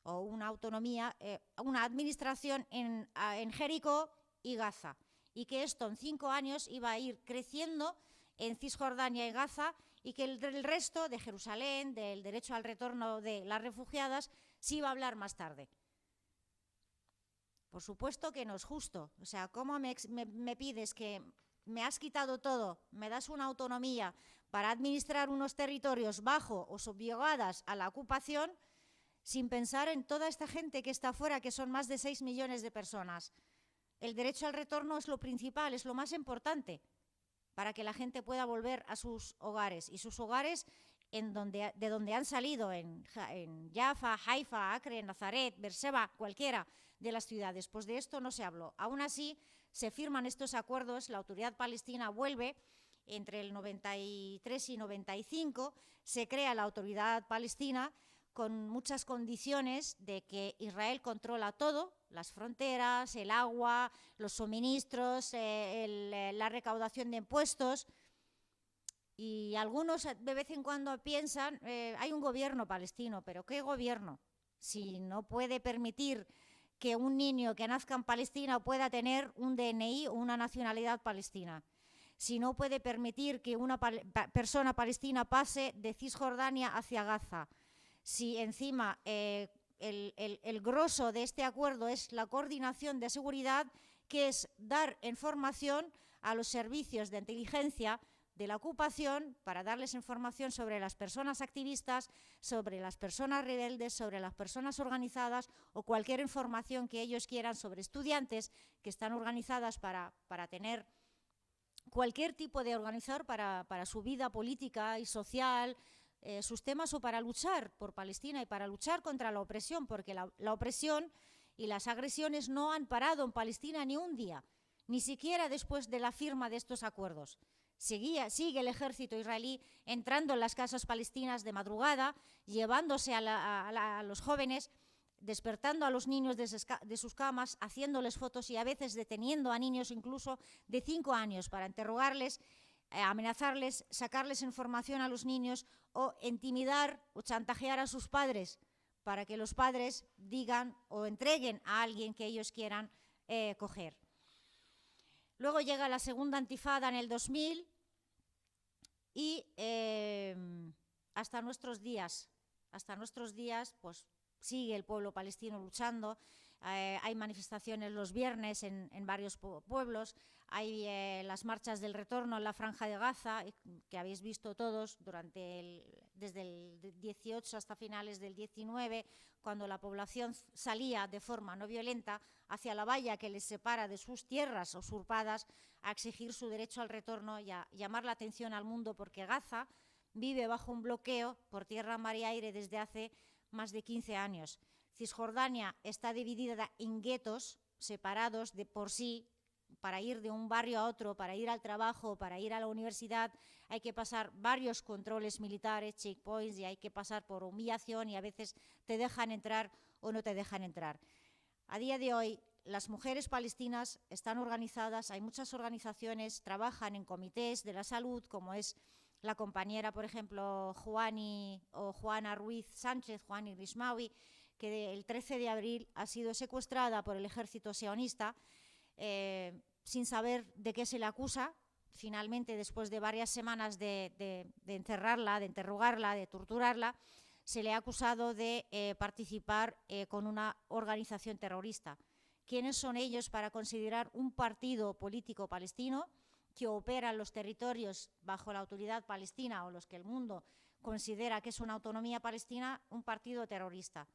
Speaker 2: una administración en Jericó y Gaza, y que esto en 5 años iba a ir creciendo en Cisjordania y Gaza, y que el resto de Jerusalén, del derecho al retorno de las refugiadas, se iba a hablar más tarde. Por supuesto que no es justo. O sea, ¿cómo me pides que me has quitado todo, me das una autonomía para administrar unos territorios bajo o subyugadas a la ocupación, sin pensar en toda esta gente que está afuera, que son más de 6 millones de personas? El derecho al retorno es lo principal, es lo más importante para que la gente pueda volver a sus hogares. Y sus hogares de donde han salido, en Jaffa, Haifa, Acre, Nazaret, Beerseba, cualquiera de las ciudades. Pues de esto no se habló. Aún así, se firman estos acuerdos, la autoridad palestina vuelve. Entre el 93 y 95 se crea la autoridad palestina con muchas condiciones de que Israel controla todo, las fronteras, el agua, los suministros, la recaudación de impuestos. Y algunos de vez en cuando piensan, hay un gobierno palestino, pero ¿qué gobierno? Si no puede permitir que un niño que nazca en Palestina pueda tener un DNI o una nacionalidad palestina. Si no puede permitir que una persona palestina pase de Cisjordania hacia Gaza. Si encima el grosso de este acuerdo es la coordinación de seguridad, que es dar información a los servicios de inteligencia de la ocupación para darles información sobre las personas activistas, sobre las personas rebeldes, sobre las personas organizadas o cualquier información que ellos quieran sobre estudiantes que están organizadas para tener cualquier tipo de organizador para su vida política y social, sus temas, o para luchar por Palestina y para luchar contra la opresión, porque la opresión y las agresiones no han parado en Palestina ni un día, ni siquiera después de la firma de estos acuerdos. Sigue el ejército israelí entrando en las casas palestinas de madrugada, llevándose a los jóvenes, despertando a los niños de sus camas, haciéndoles fotos y a veces deteniendo a niños incluso de 5 años para interrogarles, amenazarles, sacarles información a los niños o intimidar o chantajear a sus padres para que los padres digan o entreguen a alguien que ellos quieran coger. Luego llega la segunda intifada en el 2000 y hasta nuestros días pues sigue el pueblo palestino luchando. Hay manifestaciones los viernes en varios pueblos, hay las marchas del retorno en la Franja de Gaza, que habéis visto todos desde el 18 hasta finales del 19, cuando la población salía de forma no violenta hacia la valla que les separa de sus tierras usurpadas a exigir su derecho al retorno y a llamar la atención al mundo, porque Gaza vive bajo un bloqueo por tierra, mar y aire desde hace más de 15 años. Cisjordania está dividida en guetos separados de por sí. Para ir de un barrio a otro, para ir al trabajo, para ir a la universidad, hay que pasar varios controles militares, checkpoints, y hay que pasar por humillación y a veces te dejan entrar o no te dejan entrar. A día de hoy, las mujeres palestinas están organizadas, hay muchas organizaciones, trabajan en comités de la salud, como es la compañera, por ejemplo, Juana Ruiz Sánchez, Juani Rismawi, que el 13 de abril ha sido secuestrada por el ejército sionista sin saber de qué se le acusa. Finalmente, después de varias semanas de encerrarla, de interrogarla, de torturarla, se le ha acusado de participar con una organización terrorista. ¿Quiénes son ellos para considerar un partido político palestino que opera en los territorios bajo la autoridad palestina o los que el mundo considera que es una autonomía palestina, un partido terrorista?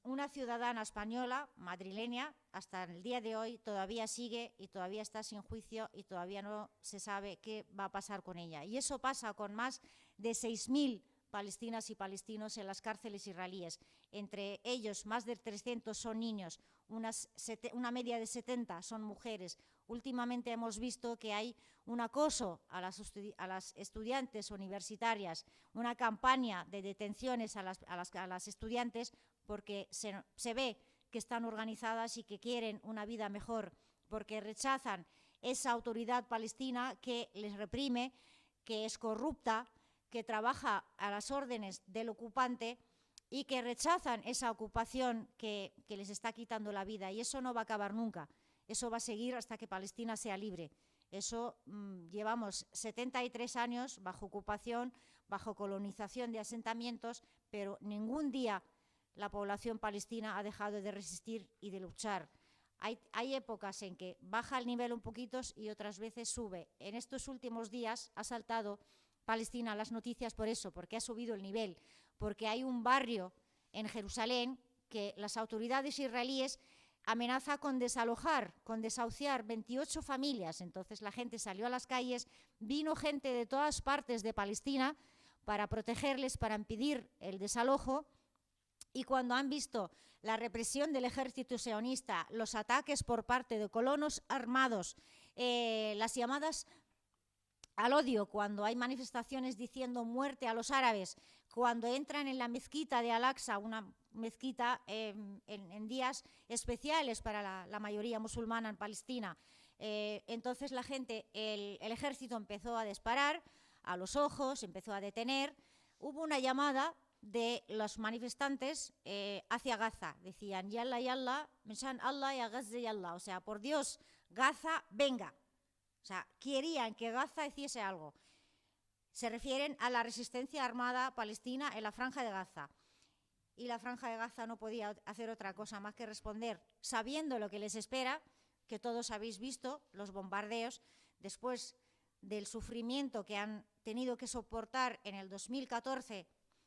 Speaker 2: Una ciudadana española, madrileña, hasta el día de hoy todavía sigue y todavía está sin juicio y todavía no se sabe qué va a pasar con ella. Y eso pasa con más de 6.000 palestinas y palestinos en las cárceles israelíes. Entre ellos, más de 300 son niños, una media de 70 son mujeres. Últimamente hemos visto que hay un acoso a las estudiantes universitarias, una campaña de detenciones a las estudiantes porque se ve que están organizadas y que quieren una vida mejor, porque rechazan esa autoridad palestina que les reprime, que es corrupta, que trabaja a las órdenes del ocupante y que rechazan esa ocupación que les está quitando la vida. Y eso no va a acabar nunca. Eso va a seguir hasta que Palestina sea libre. Eso llevamos 73 años bajo ocupación, bajo colonización de asentamientos, pero ningún día la población palestina ha dejado de resistir y de luchar. Hay épocas en que baja el nivel un poquito y otras veces sube. En estos últimos días ha saltado Palestina las noticias por eso, porque ha subido el nivel, porque hay un barrio en Jerusalén que las autoridades israelíes amenaza con desalojar, con desahuciar 28 familias. Entonces la gente salió a las calles, vino gente de todas partes de Palestina para protegerles, para impedir el desalojo, y cuando han visto la represión del ejército sionista, los ataques por parte de colonos armados, las llamadas al odio, cuando hay manifestaciones diciendo muerte a los árabes, cuando entran en la mezquita de Al-Aqsa, una mezquita en días especiales para la mayoría musulmana en Palestina, entonces la gente, el ejército empezó a disparar a los ojos, empezó a detener. Hubo una llamada de los manifestantes hacia Gaza, decían yalla yalla, meshan Allah ya Gaza yalla, o sea, por Dios, Gaza, venga. O sea, querían que Gaza hiciese algo. Se refieren a la resistencia armada palestina en la Franja de Gaza. Y la Franja de Gaza no podía hacer otra cosa más que responder, sabiendo lo que les espera, que todos habéis visto, los bombardeos, después del sufrimiento que han tenido que soportar en el 2014,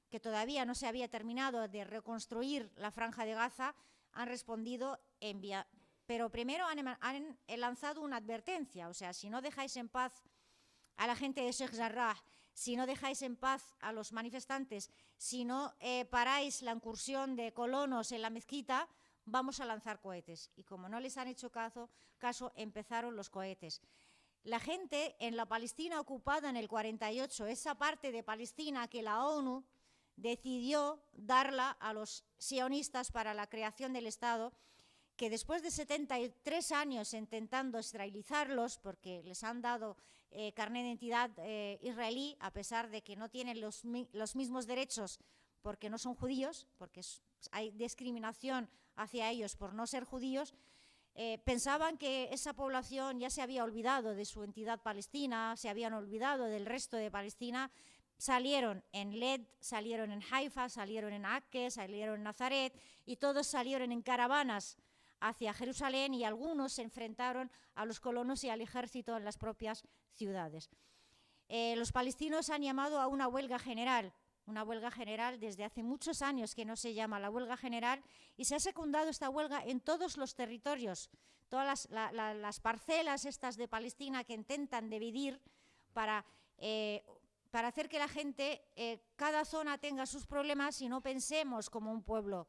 Speaker 2: que todavía no se había terminado de reconstruir la Franja de Gaza, han respondido pero primero han lanzado una advertencia, o sea, si no dejáis en paz a la gente de Sheikh Jarrah, si no dejáis en paz a los manifestantes, si no paráis la incursión de colonos en la mezquita, vamos a lanzar cohetes. Y como no les han hecho caso, empezaron los cohetes. La gente en la Palestina ocupada en el 48, esa parte de Palestina que la ONU decidió darla a los sionistas para la creación del Estado, que después de 73 años intentando israelizarlos, porque les han dado carnet de identidad israelí, a pesar de que no tienen los mismos derechos porque no son judíos, porque hay discriminación hacia ellos por no ser judíos, pensaban que esa población ya se había olvidado de su entidad palestina, se habían olvidado del resto de Palestina. Salieron en Led, salieron en Haifa, salieron en Acre, salieron en Nazaret, y todos salieron en caravanas hacia Jerusalén, y algunos se enfrentaron a los colonos y al ejército en las propias ciudades. Los palestinos han llamado a una huelga general desde hace muchos años que no se llama la huelga general, y se ha secundado esta huelga en todos los territorios, todas las parcelas estas de Palestina que intentan dividir para hacer que la gente, cada zona tenga sus problemas y no pensemos como un pueblo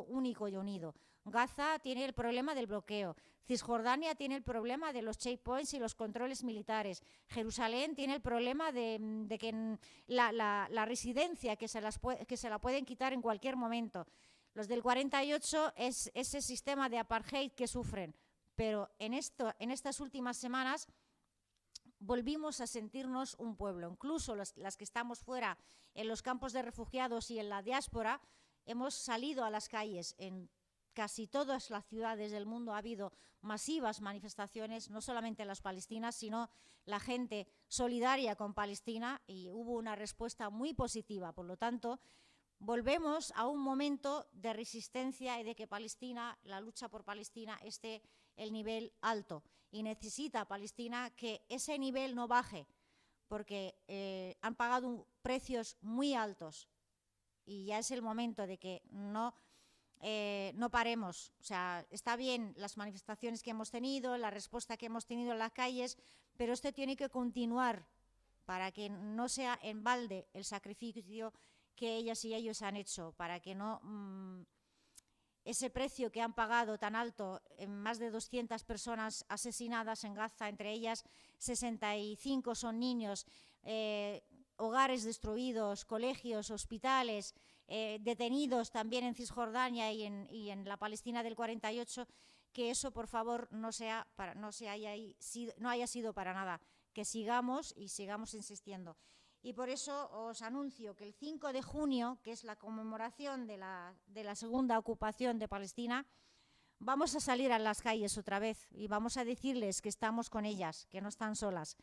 Speaker 2: único y unido. Gaza tiene el problema del bloqueo, Cisjordania tiene el problema de los checkpoints y los controles militares, Jerusalén tiene el problema de que la residencia que se la pueden quitar en cualquier momento. Los del 48 es ese sistema de apartheid que sufren, pero en estas últimas semanas volvimos a sentirnos un pueblo. Incluso las que estamos fuera, en los campos de refugiados y en la diáspora, hemos salido a las calles. En casi todas las ciudades del mundo ha habido masivas manifestaciones, no solamente en las palestinas, sino la gente solidaria con Palestina, y hubo una respuesta muy positiva. Por lo tanto, volvemos a un momento de resistencia y de que Palestina, la lucha por Palestina, esté el nivel alto, y necesita Palestina que ese nivel no baje, porque han pagado precios muy altos y ya es el momento de que no paremos. O sea, está bien las manifestaciones que hemos tenido, la respuesta que hemos tenido en las calles, pero esto tiene que continuar para que no sea en balde el sacrificio que ellas y ellos han hecho, para que no ese precio que han pagado tan alto, en más de 200 personas asesinadas en Gaza, entre ellas 65 son niños, hogares destruidos, colegios, hospitales, detenidos también en Cisjordania y en la Palestina del 48, que eso, por favor, no haya sido para nada, que sigamos y sigamos insistiendo. Y por eso os anuncio que el 5 de junio, que es la conmemoración de la segunda ocupación de Palestina, vamos a salir a las calles otra vez y vamos a decirles que estamos con ellas, que no están solas.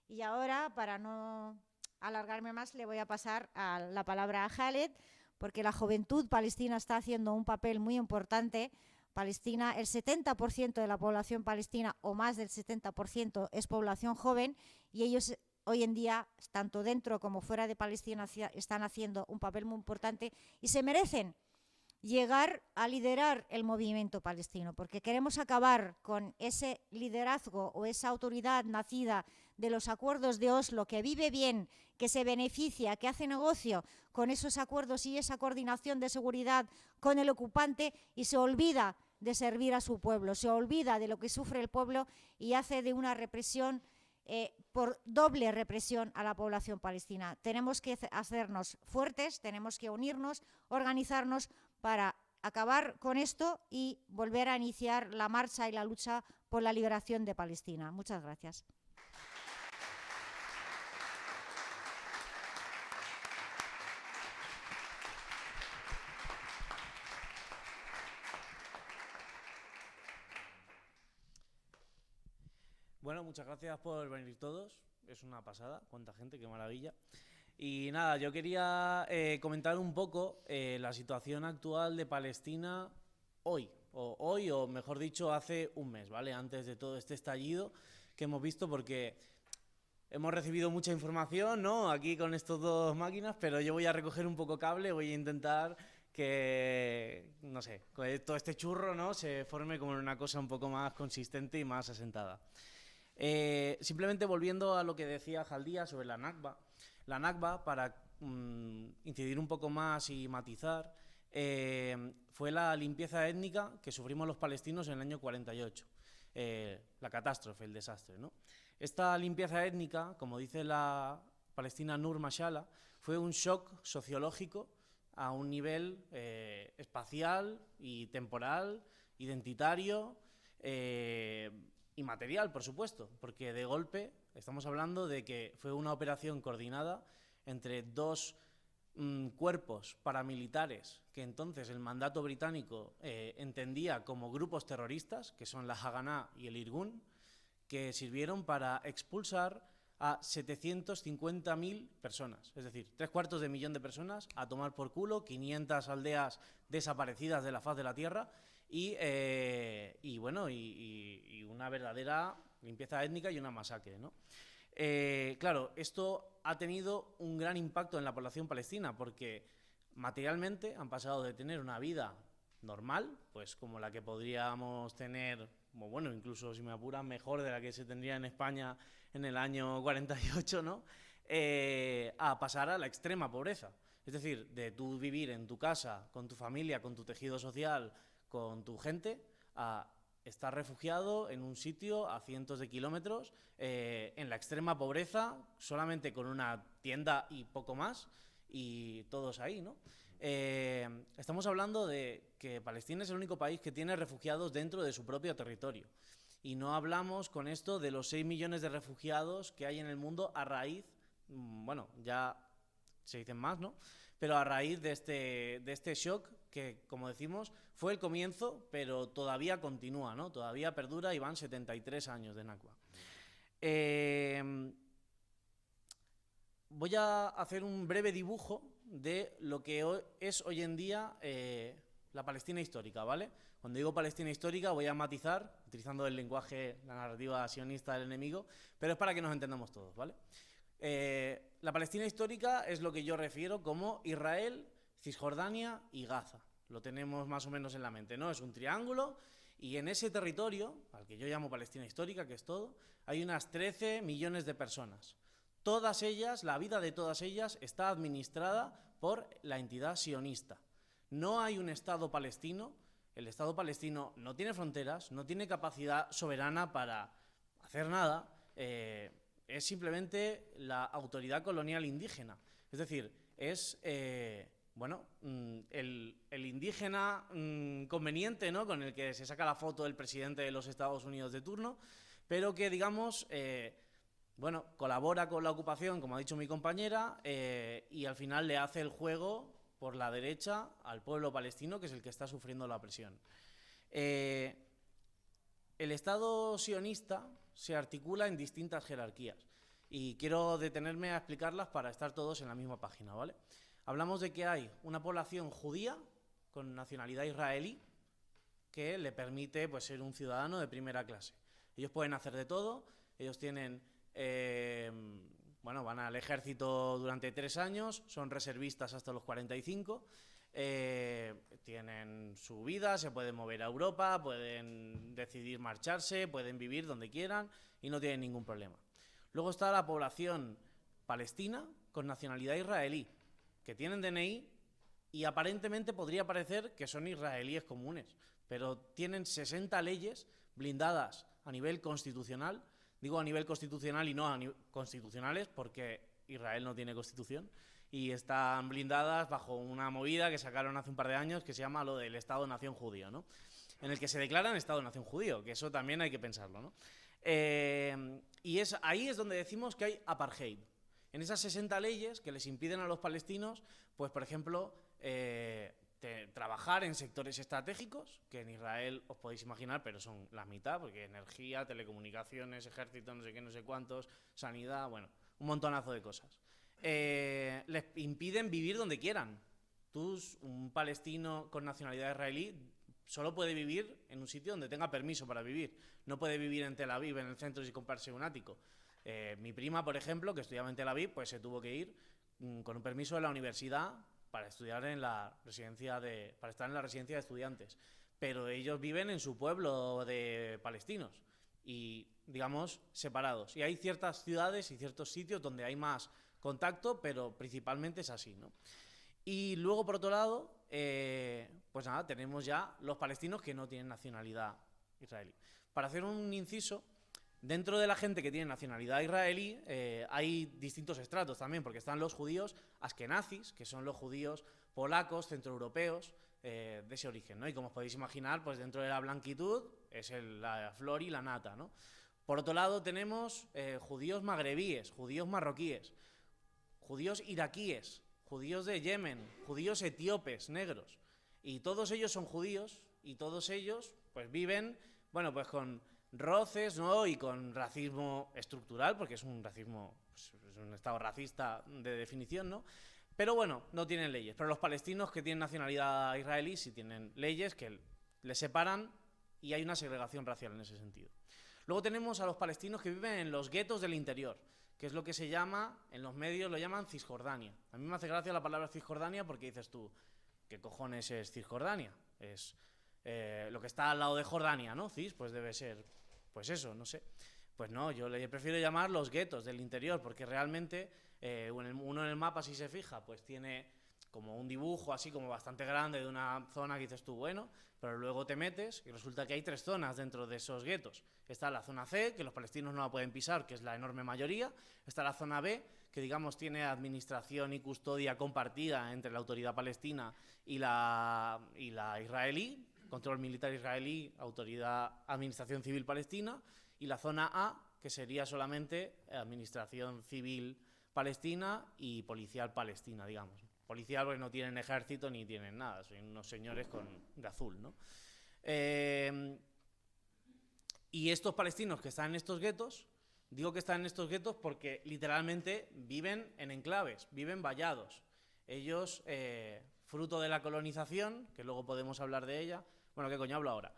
Speaker 2: Y ahora, para no alargarme más, le voy a pasar la palabra a Khaled, porque la juventud palestina está haciendo un papel muy importante. Palestina, el 70% de la población palestina, o más del 70%, es población joven, y ellos hoy en día, tanto dentro como fuera de Palestina, están haciendo un papel muy importante y se merecen llegar a liderar el movimiento palestino, porque queremos acabar con ese liderazgo o esa autoridad nacida de los acuerdos de Oslo, que vive bien, que se beneficia, que hace negocio con esos acuerdos y esa coordinación de seguridad con el ocupante, y se olvida de servir a su pueblo, se olvida de lo que sufre el pueblo y hace de una represión por doble represión a la población palestina. Tenemos que hacernos fuertes, tenemos que unirnos, organizarnos para acabar con esto y volver a iniciar la marcha y la lucha por la liberación de Palestina. Muchas gracias.
Speaker 3: Bueno, muchas gracias por venir todos. Es una pasada, cuánta gente, qué maravilla. Y nada, yo quería comentar un poco la situación actual de Palestina hoy, o mejor dicho, hace un mes, ¿vale? Antes de todo este estallido que hemos visto, porque hemos recibido mucha información, ¿no? Aquí con estos dos máquinas, pero yo voy a recoger un poco cable, voy a intentar que, no sé, todo este churro, ¿no?, se forme como una cosa un poco más consistente y más asentada. Simplemente volviendo a lo que decía Jaldía sobre la Nakba, para incidir un poco más y matizar, fue la limpieza étnica que sufrimos los palestinos en el año 48, la catástrofe, el desastre, ¿no? Esta limpieza étnica, como dice la palestina Nur Mashallah, fue un shock sociológico a un nivel espacial y temporal, identitario, y material, por supuesto, porque de golpe estamos hablando de que fue una operación coordinada entre dos cuerpos paramilitares que entonces el mandato británico entendía como grupos terroristas, que son la Haganah y el Irgun, que sirvieron para expulsar a 750.000 personas, es decir, 750.000 de personas a tomar por culo, 500 aldeas desaparecidas de la faz de la tierra, y bueno, y una verdadera limpieza étnica y una masacre, ¿no? Claro, esto ha tenido un gran impacto en la población palestina, porque materialmente han pasado de tener una vida normal, pues como la que podríamos tener, bueno, incluso si me apuran, mejor de la que se tendría en España en el año 48, ¿no?, a pasar a la extrema pobreza. Es decir, de tú vivir en tu casa, con tu familia, con tu tejido social, con tu gente, a estar refugiado en un sitio a cientos de kilómetros, en la extrema pobreza, solamente con una tienda y poco más, y todos ahí, ¿no? estamos hablando de que Palestina es el único país que tiene refugiados dentro de su propio territorio. Y no hablamos con esto de los 6 millones de refugiados que hay en el mundo a raíz, bueno, ya se dicen más, ¿no? Pero a raíz de este shock que, como decimos, fue el comienzo, pero todavía continúa, ¿no? Todavía perdura y van 73 años de Nakba. Voy a hacer un breve dibujo de lo que es hoy en día la Palestina histórica, ¿vale? Cuando digo Palestina histórica voy a matizar, utilizando el lenguaje, la narrativa sionista del enemigo, pero es para que nos entendamos todos, ¿vale? La Palestina histórica es lo que yo refiero como Israel, Cisjordania y Gaza. Lo tenemos más o menos en la mente, ¿no? Es un triángulo y en ese territorio, al que yo llamo Palestina histórica, que es todo, hay unas 13 millones de personas. Todas ellas, la vida de todas ellas está administrada por la entidad sionista. No hay un Estado palestino, el Estado palestino no tiene fronteras, no tiene capacidad soberana para hacer nada, es simplemente la autoridad colonial indígena. Es decir, es el indígena conveniente, ¿no?, con el que se saca la foto del presidente de los Estados Unidos de turno, pero que, digamos, colabora con la ocupación, como ha dicho mi compañera, y al final le hace el juego por la derecha al pueblo palestino, que es el que está sufriendo la presión. El Estado sionista se articula en distintas jerarquías y quiero detenerme a explicarlas para estar todos en la misma página, ¿vale? Hablamos de que hay una población judía con nacionalidad israelí que le permite, pues, ser un ciudadano de primera clase. Ellos pueden hacer de todo, ellos tienen, van al ejército durante 3 años, son reservistas hasta los 45, tienen su vida, se pueden mover a Europa, pueden decidir marcharse, pueden vivir donde quieran y no tienen ningún problema. Luego está la población palestina con nacionalidad israelí, que tienen DNI y aparentemente podría parecer que son israelíes comunes, pero tienen 60 leyes blindadas a nivel constitucional. Digo a nivel constitucional y no a constitucionales porque Israel no tiene constitución y están blindadas bajo una movida que sacaron hace un par de años que se llama lo del Estado-Nación judío, ¿no? En el que se declaran Estado-Nación judío, que eso también hay que pensarlo, ¿no? Ahí es donde decimos que hay apartheid. En esas 60 leyes que les impiden a los palestinos, pues, por ejemplo, trabajar en sectores estratégicos, que en Israel os podéis imaginar, pero son la mitad, porque energía, telecomunicaciones, ejército, no sé qué, no sé cuántos, sanidad, bueno, un montonazo de cosas. Les impiden vivir donde quieran. Un palestino con nacionalidad israelí solo puede vivir en un sitio donde tenga permiso para vivir. No puede vivir en Tel Aviv, en el centro, y comprarse un ático. Mi prima, por ejemplo, que estudiaba en Tel Aviv, pues se tuvo que ir con un permiso de la universidad para estudiar para estar en la residencia de estudiantes. Pero ellos viven en su pueblo de palestinos y, digamos, separados. Y hay ciertas ciudades y ciertos sitios donde hay más contacto, pero principalmente es así, ¿no? Y luego, por otro lado, pues nada, tenemos ya los palestinos que no tienen nacionalidad israelí. Para hacer un inciso, dentro de la gente que tiene nacionalidad israelí hay distintos estratos también, porque están los judíos askenazis, que son los judíos polacos, centroeuropeos, de ese origen, ¿no? Y como os podéis imaginar, pues dentro de la blanquitud es la flor y la nata, ¿no? Por otro lado tenemos judíos magrebíes, judíos marroquíes, judíos iraquíes, judíos de Yemen, judíos etíopes, negros. Y todos ellos son judíos y todos ellos pues viven, pues con roces, ¿no?, y con racismo estructural, porque es un racismo, pues, es un estado racista de definición, ¿no? Pero bueno, no tienen leyes. Pero los palestinos que tienen nacionalidad israelí sí tienen leyes que les separan y hay una segregación racial en ese sentido. Luego tenemos a los palestinos que viven en los guetos del interior, que es lo que se llama, en los medios lo llaman Cisjordania. A mí me hace gracia la palabra Cisjordania porque dices tú, ¿qué cojones es Cisjordania? Es lo que está al lado de Jordania, ¿no? Cis, pues debe ser, pues eso, no sé. Pues no, yo le prefiero llamar los guetos del interior, porque realmente uno en el mapa, si se fija, pues tiene como un dibujo así como bastante grande de una zona que dices tú, bueno, pero luego te metes y resulta que hay 3 zonas dentro de esos guetos. Está la zona C, que los palestinos no la pueden pisar, que es la enorme mayoría. Está la zona B, que digamos tiene administración y custodia compartida entre la autoridad palestina y la israelí, control militar israelí, administración civil palestina. Y la zona A, que sería solamente administración civil palestina y policial palestina, digamos. Policial porque no tienen ejército ni tienen nada, son unos señores de azul, ¿no? Y estos palestinos que están en estos guetos, digo que están en estos guetos porque literalmente viven en enclaves, viven vallados. Ellos, fruto de la colonización, que luego podemos hablar de ella, bueno, ¿qué coño hablo ahora?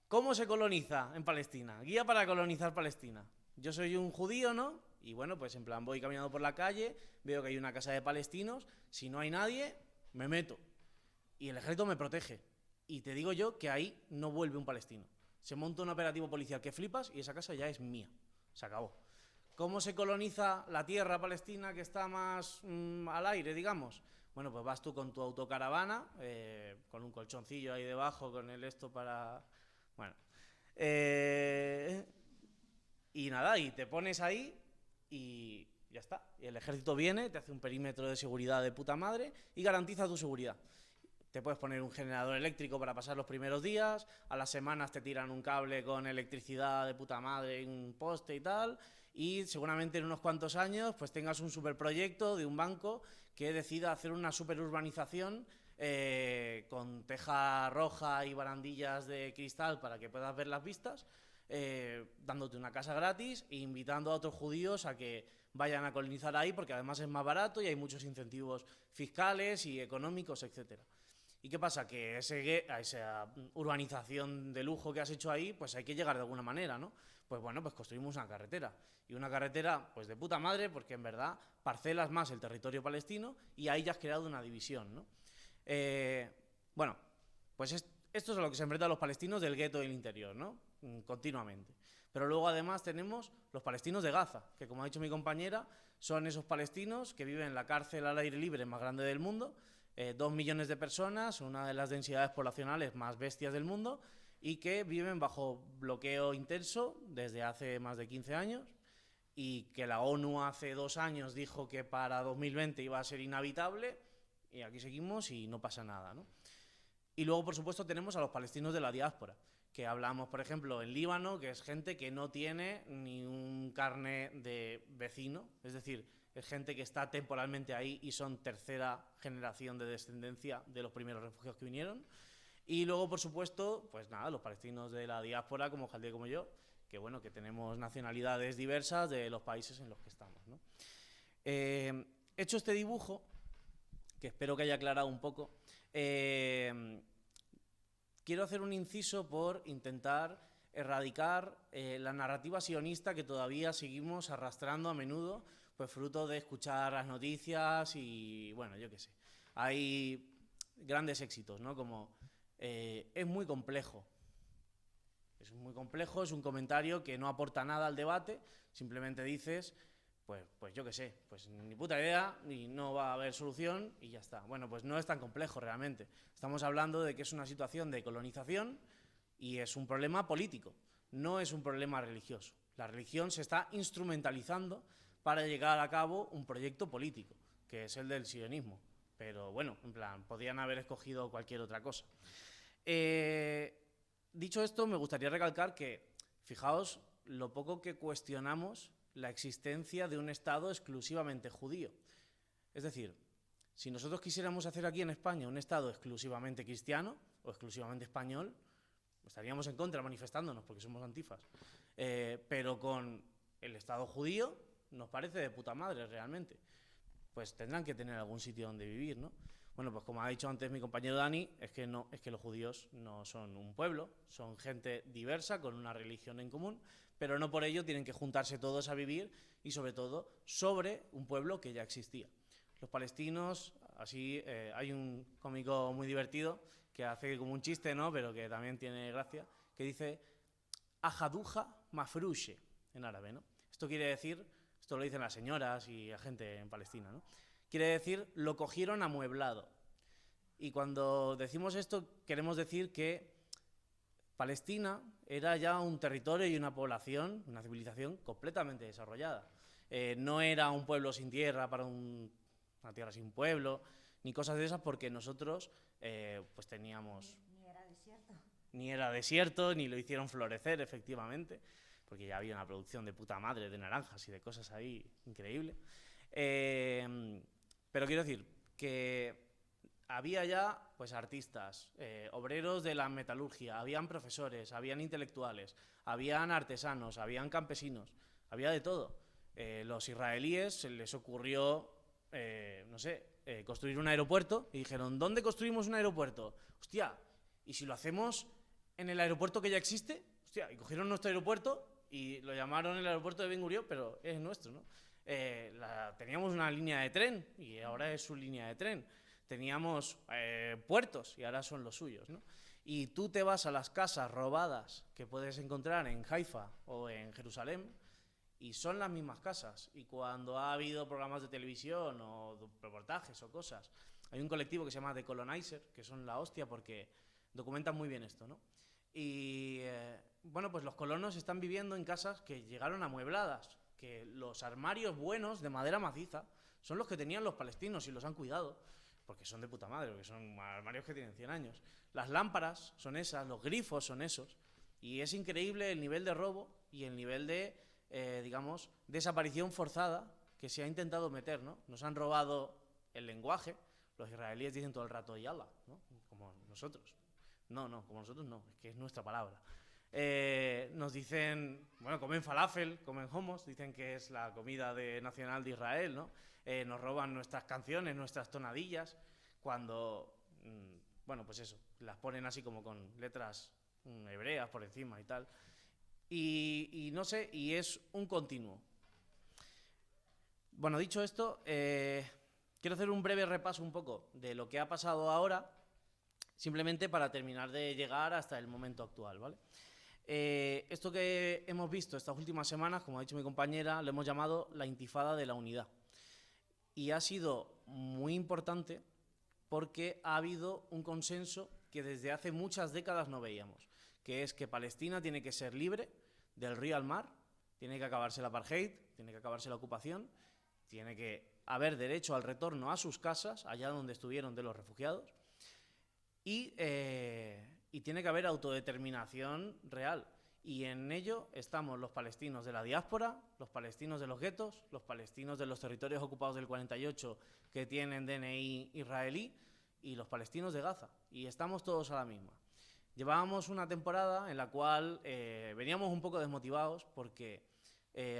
Speaker 3: ¿Cómo se coloniza en Palestina? Guía para colonizar Palestina. Yo soy un judío, ¿no? Y bueno, pues en plan voy caminando por la calle, veo que hay una casa de palestinos, si no hay nadie, me meto. Y el ejército me protege. Y te digo yo que ahí no vuelve un palestino. Se monta un operativo policial que flipas y esa casa ya es mía. Se acabó. ¿Cómo se coloniza la tierra palestina que está más al aire, digamos? Bueno, pues vas tú con tu autocaravana, con un colchoncillo ahí debajo, con el esto para... Bueno. Y nada, y te pones ahí y ya está. Y el ejército viene, te hace un perímetro de seguridad de puta madre y garantiza tu seguridad. Te puedes poner un generador eléctrico para pasar los primeros días, a las semanas te tiran un cable con electricidad de puta madre, un poste y tal, y seguramente en unos cuantos años pues tengas un superproyecto de un banco que decida hacer una superurbanización con teja roja y barandillas de cristal para que puedas ver las vistas, dándote una casa gratis e invitando a otros judíos a que vayan a colonizar ahí porque además es más barato y hay muchos incentivos fiscales y económicos, etcétera. ¿Y qué pasa? Que a esa urbanización de lujo que has hecho ahí, pues hay que llegar de alguna manera, ¿no? Pues bueno, pues construimos una carretera. Y una carretera, pues de puta madre, porque en verdad parcelas más el territorio palestino y ahí ya has creado una división, ¿no? Bueno, pues esto es a lo que se enfrentan los palestinos del gueto del interior, ¿no? Continuamente. Pero luego además tenemos los palestinos de Gaza, que como ha dicho mi compañera, son esos palestinos que viven en la cárcel al aire libre más grande del mundo, 2 millones de personas, una de las densidades poblacionales más bestias del mundo, y que viven bajo bloqueo intenso desde hace más de 15 años, y que la ONU hace 2 años dijo que para 2020 iba a ser inhabitable, y aquí seguimos y no pasa nada, ¿no? Y luego, por supuesto, tenemos a los palestinos de la diáspora, que hablamos, por ejemplo, en Líbano, que es gente que no tiene ni un carné de vecino, es decir, es gente que está temporalmente ahí y son tercera generación de descendencia de los primeros refugiados que vinieron. Y luego, por supuesto, pues nada, los palestinos de la diáspora, como Jaldía y como yo, que bueno, que tenemos nacionalidades diversas de los países en los que estamos, ¿no? He hecho este dibujo, que espero que haya aclarado un poco. Quiero hacer un inciso por intentar erradicar la narrativa sionista que todavía seguimos arrastrando a menudo, pues fruto de escuchar las noticias y, bueno, yo qué sé. Hay grandes éxitos, ¿no? Como, es muy complejo. Es muy complejo, es un comentario que no aporta nada al debate, simplemente dices, pues yo qué sé, pues ni puta idea, ni no va a haber solución y ya está. Bueno, pues no es tan complejo realmente. Estamos hablando de que es una situación de colonización y es un problema político, no es un problema religioso. La religión se está instrumentalizando para llegar a cabo un proyecto político, que es el del sionismo. Pero bueno, en plan, podrían haber escogido cualquier otra cosa. Dicho esto, me gustaría recalcar que, fijaos, lo poco que cuestionamos la existencia de un Estado exclusivamente judío. Es decir, si nosotros quisiéramos hacer aquí en España un Estado exclusivamente cristiano o exclusivamente español, estaríamos en contra manifestándonos porque somos antifas. Pero con el Estado judío nos parece de puta madre realmente. Pues tendrán que tener algún sitio donde vivir, ¿no? Bueno, pues como ha dicho antes mi compañero Dani, es que los judíos no son un pueblo, son gente diversa con una religión en común, pero no por ello tienen que juntarse todos a vivir y sobre todo sobre un pueblo que ya existía. Los palestinos, así, hay un cómico muy divertido que hace como un chiste, ¿no? Pero que también tiene gracia, que dice Ajaduja mafrushe, en árabe, ¿no? Esto quiere decir, esto lo dicen las señoras y la gente en Palestina, ¿no? quiere decir lo cogieron amueblado. Y cuando decimos esto, queremos decir que Palestina era ya un territorio y una población, una civilización completamente desarrollada. No era un pueblo sin tierra para una tierra sin pueblo, ni cosas de esas, porque nosotros pues teníamos...
Speaker 2: Ni era desierto.
Speaker 3: Ni era desierto, ni lo hicieron florecer, efectivamente, porque ya había una producción de puta madre de naranjas y de cosas ahí increíble. Pero quiero decir que había ya pues artistas, obreros de la metalurgia, habían profesores, habían intelectuales, habían artesanos, habían campesinos, había de todo. Los israelíes se les ocurrió, no sé, construir un aeropuerto y dijeron, ¿dónde construimos un aeropuerto? Hostia, ¿y si lo hacemos en el aeropuerto que ya existe? Hostia, y cogieron nuestro aeropuerto y lo llamaron el aeropuerto de Ben Gurión, pero es nuestro, ¿no? Teníamos una línea de tren y ahora es su línea de tren. Teníamos puertos y ahora son los suyos, ¿no? Y tú te vas a las casas robadas que puedes encontrar en Haifa o en Jerusalén y son las mismas casas. Y cuando ha habido programas de televisión o reportajes o cosas, hay un colectivo que se llama The Colonizer, que son la hostia porque documentan muy bien esto, ¿no? Y bueno, pues los colonos están viviendo en casas que llegaron amuebladas, que los armarios buenos de madera maciza son los que tenían los palestinos y los han cuidado, porque son de puta madre, porque son armarios que tienen 100 años. Las lámparas son esas, los grifos son esos, y es increíble el nivel de robo y el nivel de, digamos, desaparición forzada que se ha intentado meter, ¿no? Nos han robado el lenguaje, los israelíes dicen todo el rato yala, ¿no? Como nosotros. No, como nosotros no, es que es nuestra palabra. Nos dicen, bueno, comen falafel, comen hummus, dicen que es la comida nacional de Israel, ¿no? Nos roban nuestras canciones, nuestras tonadillas, cuando, bueno, pues eso, las ponen así como con letras hebreas por encima y tal. Y no sé, y es un continuo. Bueno, dicho esto, quiero hacer un breve repaso un poco de lo que ha pasado ahora, simplemente para terminar de llegar hasta el momento actual, ¿vale? Esto que hemos visto estas últimas semanas, como ha dicho mi compañera, lo hemos llamado la intifada de la unidad. Y ha sido muy importante porque ha habido un consenso que desde hace muchas décadas no veíamos, que es que Palestina tiene que ser libre del río al mar, tiene que acabarse el apartheid, tiene que acabarse la ocupación, tiene que haber derecho al retorno a sus casas, allá donde estuvieron de los refugiados, y tiene que haber autodeterminación real. Y en ello estamos los palestinos de la diáspora, los palestinos de los guetos, los palestinos de los territorios ocupados del 48 que tienen DNI israelí y los palestinos de Gaza. Y estamos todos a la misma. Llevábamos una temporada en la cual veníamos un poco desmotivados porque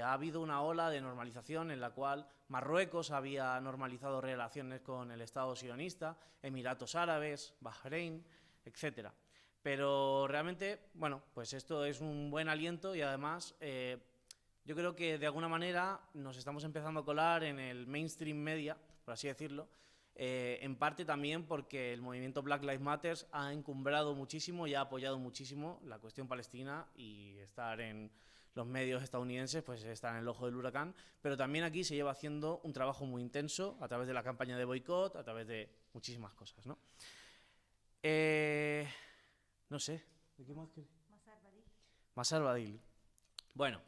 Speaker 3: ha habido una ola de normalización en la cual Marruecos había normalizado relaciones con el Estado sionista, Emiratos Árabes, Bahrein, etcétera. Pero realmente, bueno, pues esto es un buen aliento y además yo creo que de alguna manera nos estamos empezando a colar en el mainstream media, por así decirlo, en parte también porque el movimiento Black Lives Matter ha encumbrado muchísimo y ha apoyado muchísimo la cuestión palestina y estar en los medios estadounidenses pues está en el ojo del huracán, pero también aquí se lleva haciendo un trabajo muy intenso a través de la campaña de boicot, a través de muchísimas cosas, ¿no? No sé, ¿de qué más quieres? Masar Badil. Bueno,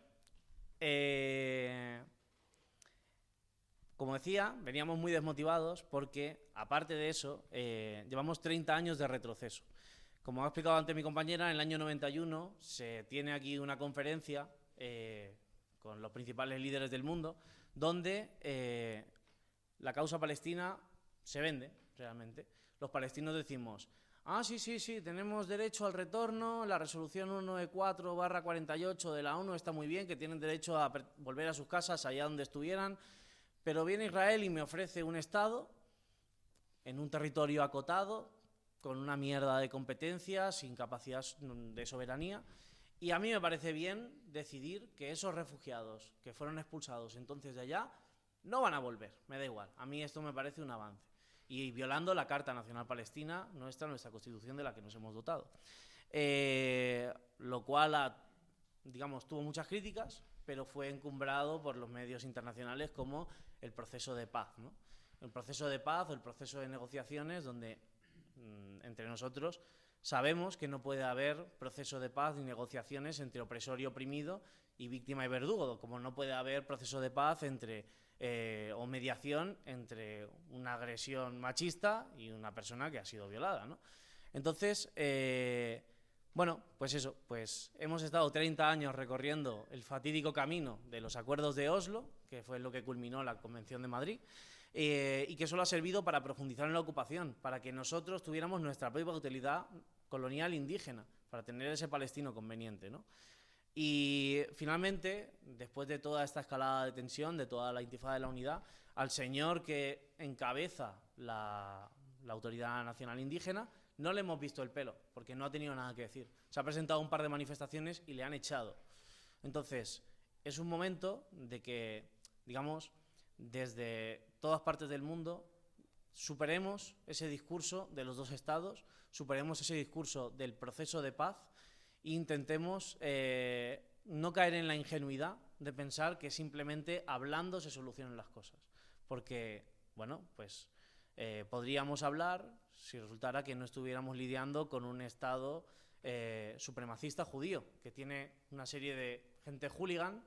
Speaker 3: como decía, veníamos muy desmotivados porque, aparte de eso, llevamos 30 años de retroceso. Como ha explicado antes mi compañera, en el año 91 se tiene aquí una conferencia con los principales líderes del mundo, donde la causa palestina se vende realmente. Los palestinos decimos, sí, tenemos derecho al retorno, la resolución 194/48 de la ONU está muy bien, que tienen derecho a volver a sus casas allá donde estuvieran, pero viene Israel y me ofrece un Estado en un territorio acotado, con una mierda de competencias, sin capacidad de soberanía, y a mí me parece bien decidir que esos refugiados que fueron expulsados entonces de allá no van a volver, me da igual, a mí esto me parece un avance. Y violando la Carta Nacional Palestina, nuestra Constitución de la que nos hemos dotado. Lo cual, digamos, tuvo muchas críticas, pero fue encumbrado por los medios internacionales como el proceso de paz, ¿no? el proceso de paz o el proceso de negociaciones donde entre nosotros sabemos que no puede haber proceso de paz ni negociaciones entre opresor y oprimido y víctima y verdugo, como no puede haber proceso de paz o mediación entre una agresión machista y una persona que ha sido violada, ¿no? Entonces, bueno, pues eso, pues hemos estado 30 años recorriendo el fatídico camino de los acuerdos de Oslo, que fue lo que culminó la Convención de Madrid, y que solo ha servido para profundizar en la ocupación, para que nosotros tuviéramos nuestra propia utilidad colonial indígena, para tener ese palestino conveniente, ¿no? Y finalmente, después de toda esta escalada de tensión, de toda la intifada de la unidad, al señor que encabeza la Autoridad Nacional Indígena no le hemos visto el pelo, porque no ha tenido nada que decir. Se ha presentado un par de manifestaciones y le han echado. Entonces, es un momento de que, digamos, desde todas partes del mundo superemos ese discurso de los dos estados, superemos ese discurso del proceso de paz e intentemos no caer en la ingenuidad de pensar que simplemente hablando se solucionan las cosas. Porque, bueno, pues podríamos hablar si resultara que no estuviéramos lidiando con un Estado supremacista judío, que tiene una serie de gente hooligan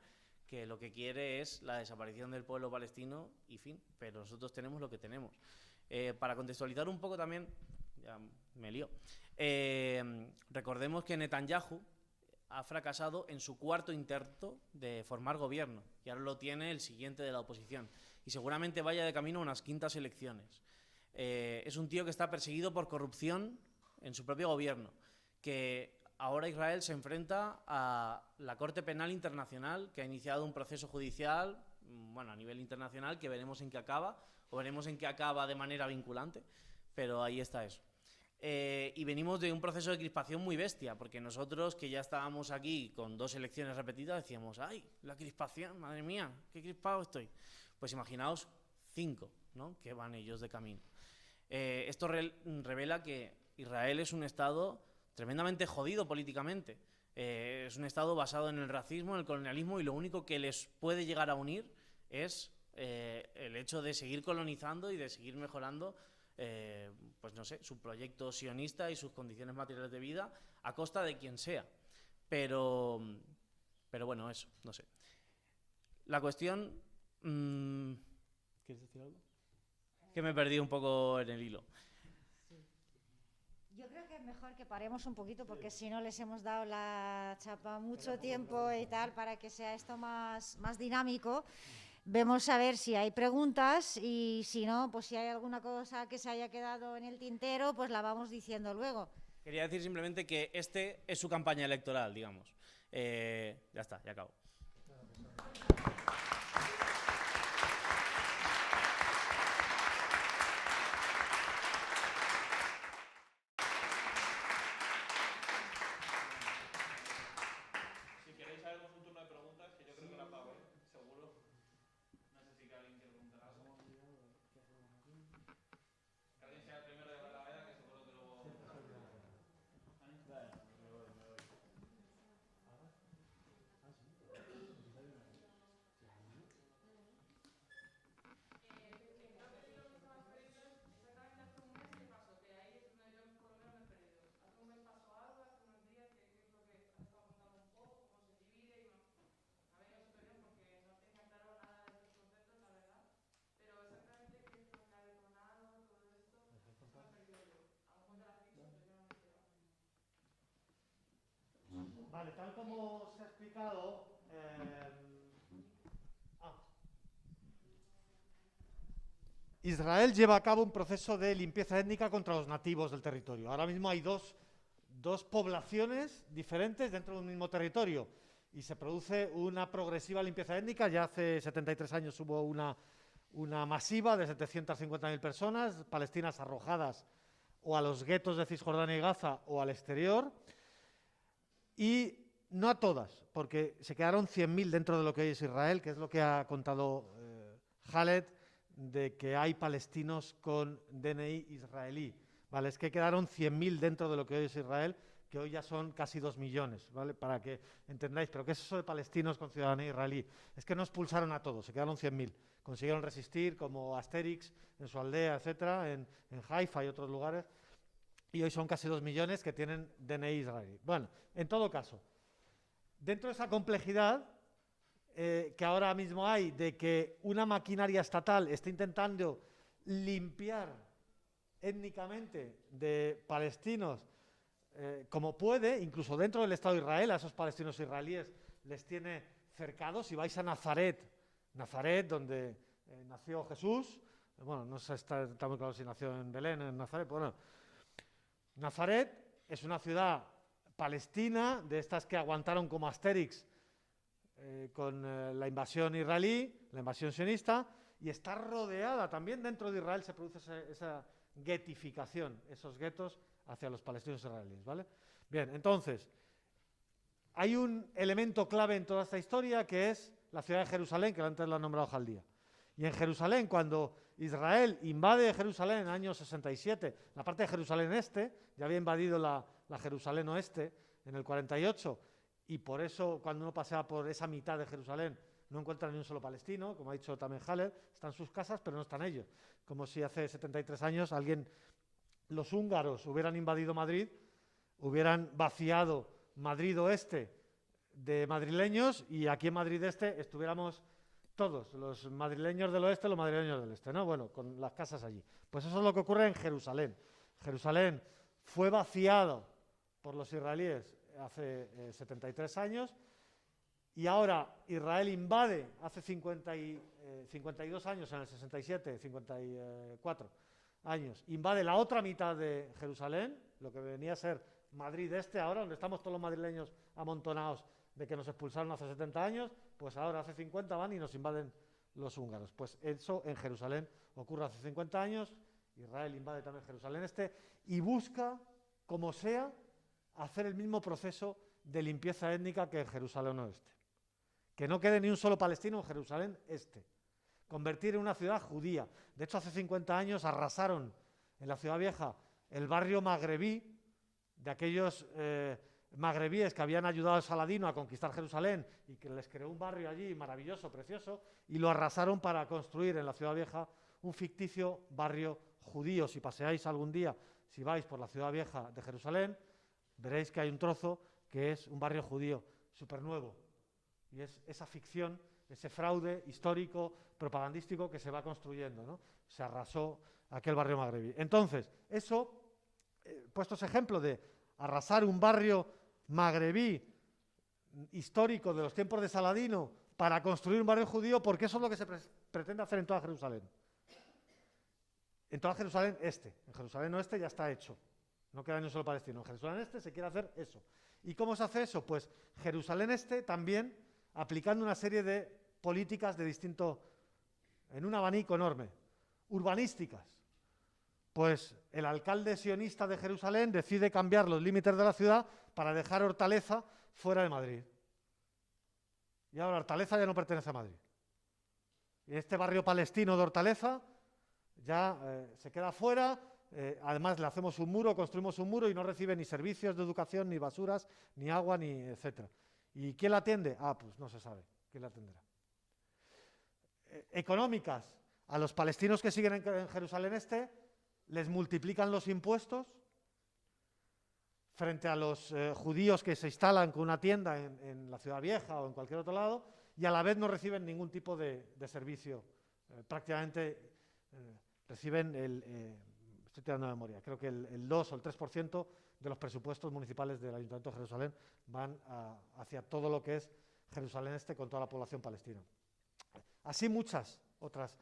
Speaker 3: que lo que quiere es la desaparición del pueblo palestino y fin, pero nosotros tenemos lo que tenemos. Para contextualizar un poco también, ya me lío, recordemos que Netanyahu ha fracasado en su cuarto intento de formar gobierno y ahora lo tiene el siguiente de la oposición y seguramente vaya de camino a unas quintas elecciones. Es un tío que está perseguido por corrupción en su propio gobierno, que ahora Israel se enfrenta a la Corte Penal Internacional, que ha iniciado un proceso judicial, bueno, a nivel internacional, que veremos en qué acaba, o veremos en qué acaba de manera vinculante, pero ahí está eso. Y venimos de un proceso de crispación muy bestia, porque nosotros que ya estábamos aquí con 2 elecciones repetidas decíamos, ¡ay, la crispación, madre mía, qué crispado estoy! Pues imaginaos 5, ¿no?, que van ellos de camino. Esto revela que Israel es un Estado tremendamente jodido políticamente. Es un Estado basado en el racismo, en el colonialismo, y lo único que les puede llegar a unir es el hecho de seguir colonizando y de seguir mejorando pues no sé, su proyecto sionista y sus condiciones materiales de vida a costa de quien sea. Pero bueno, eso, no sé. La cuestión... ¿Quieres decir algo? Que me perdí un poco en el hilo.
Speaker 2: Yo creo que es mejor que paremos un poquito porque si no les hemos dado la chapa mucho tiempo y tal para que sea esto más dinámico. Vemos a ver si hay preguntas y si no, pues si hay alguna cosa que se haya quedado en el tintero, pues la vamos diciendo luego.
Speaker 3: Quería decir simplemente que este es su campaña electoral, digamos. Ya está, ya acabo.
Speaker 1: Vale, tal como se ha explicado, Israel lleva a cabo un proceso de limpieza étnica contra los nativos del territorio. Ahora mismo hay dos poblaciones diferentes dentro de un mismo territorio y se produce una progresiva limpieza étnica. Ya hace 73 años hubo una masiva de 750.000 personas palestinas arrojadas o a los guetos de Cisjordania y Gaza o al exterior. Y no a todas, porque se quedaron 100.000 dentro de lo que hoy es Israel, que es lo que ha contado Khaled, de que hay palestinos con DNI israelí. ¿Vale? Es que quedaron 100.000 dentro de lo que hoy es Israel, que hoy ya son casi 2 millones, ¿vale? Para que entendáis. ¿Pero qué es eso de palestinos con ciudadanía israelí? Es que no expulsaron a todos, se quedaron 100.000 consiguieron resistir, como Asterix en su aldea, etcétera, en Haifa y otros lugares, y hoy son casi 2 millones que tienen DNI israelí. Bueno, en todo caso, dentro de esa complejidad que ahora mismo hay de que una maquinaria estatal esté intentando limpiar étnicamente de palestinos como puede, incluso dentro del Estado de Israel, a esos palestinos israelíes les tiene cercados. Si vais a Nazaret, donde nació Jesús, bueno, no sé, está muy claro si nació en Belén, en Nazaret, bueno, Nazaret es una ciudad palestina, de estas que aguantaron como Asterix con la invasión israelí, la invasión sionista, y está rodeada, también dentro de Israel se produce esa guetificación, esos guetos hacia los palestinos israelíes, ¿vale? Bien, entonces, hay un elemento clave en toda esta historia que es la ciudad de Jerusalén, que antes la ha nombrado Jaldía. Y en Jerusalén, cuando Israel invade Jerusalén en el año 67, la parte de Jerusalén este, ya había invadido la Jerusalén oeste en el 48, y por eso cuando uno pasea por esa mitad de Jerusalén no encuentra ni un solo palestino, como ha dicho también Haller, están sus casas pero no están ellos. Como si hace 73 años los húngaros hubieran invadido Madrid, hubieran vaciado Madrid oeste de madrileños y aquí en Madrid este estuviéramos todos, los madrileños del oeste, los madrileños del este, ¿no? Bueno, con las casas allí. Pues eso es lo que ocurre en Jerusalén. Jerusalén fue vaciado por los israelíes hace 73 años y ahora Israel invade hace 52 años, en el 67, 54 años, invade la otra mitad de Jerusalén, lo que venía a ser Madrid este ahora, donde estamos todos los madrileños amontonados de que nos expulsaron hace 70 años, pues ahora hace 50 van y nos invaden los húngaros. Pues eso en Jerusalén ocurre hace 50 años, Israel invade también Jerusalén este y busca, como sea, hacer el mismo proceso de limpieza étnica que en Jerusalén oeste. Que no quede ni un solo palestino en Jerusalén este. Convertir en una ciudad judía. De hecho, hace 50 años arrasaron en la ciudad vieja el barrio magrebí, de aquellos magrebíes que habían ayudado al Saladino a conquistar Jerusalén y que les creó un barrio allí maravilloso, precioso, y lo arrasaron para construir en la ciudad vieja un ficticio barrio judío. Si paseáis algún día, si vais por la ciudad vieja de Jerusalén, veréis que hay un trozo que es un barrio judío súper nuevo. Y es esa ficción, ese fraude histórico, propagandístico que se va construyendo, ¿no? Se arrasó aquel barrio magrebí. Entonces, eso, puesto ese ejemplo de arrasar un barrio magrebí histórico de los tiempos de Saladino para construir un barrio judío, porque eso es lo que se pretende hacer en toda Jerusalén. En toda Jerusalén este. En Jerusalén oeste ya está hecho. No queda ni un solo palestino. En Jerusalén este se quiere hacer eso. ¿Y cómo se hace eso? Pues Jerusalén este también aplicando una serie de políticas de distinto, en un abanico enorme, urbanísticas. Pues el alcalde sionista de Jerusalén decide cambiar los límites de la ciudad para dejar Hortaleza fuera de Madrid. Y ahora Hortaleza ya no pertenece a Madrid. Y este barrio palestino de Hortaleza ya se queda fuera. Además le hacemos un muro, construimos un muro y no recibe ni servicios de educación, ni basuras, ni agua, ni etcétera. ¿Y quién la atiende? Ah, pues no se sabe quién la atenderá. Económicas. A los palestinos que siguen en Jerusalén este les multiplican los impuestos frente a los judíos que se instalan con una tienda en la Ciudad Vieja o en cualquier otro lado y a la vez no reciben ningún tipo de servicio. Prácticamente reciben estoy tirando de memoria, creo que el 2 o el 3% de los presupuestos municipales del Ayuntamiento de Jerusalén van hacia todo lo que es Jerusalén este con toda la población palestina. Así muchas otras,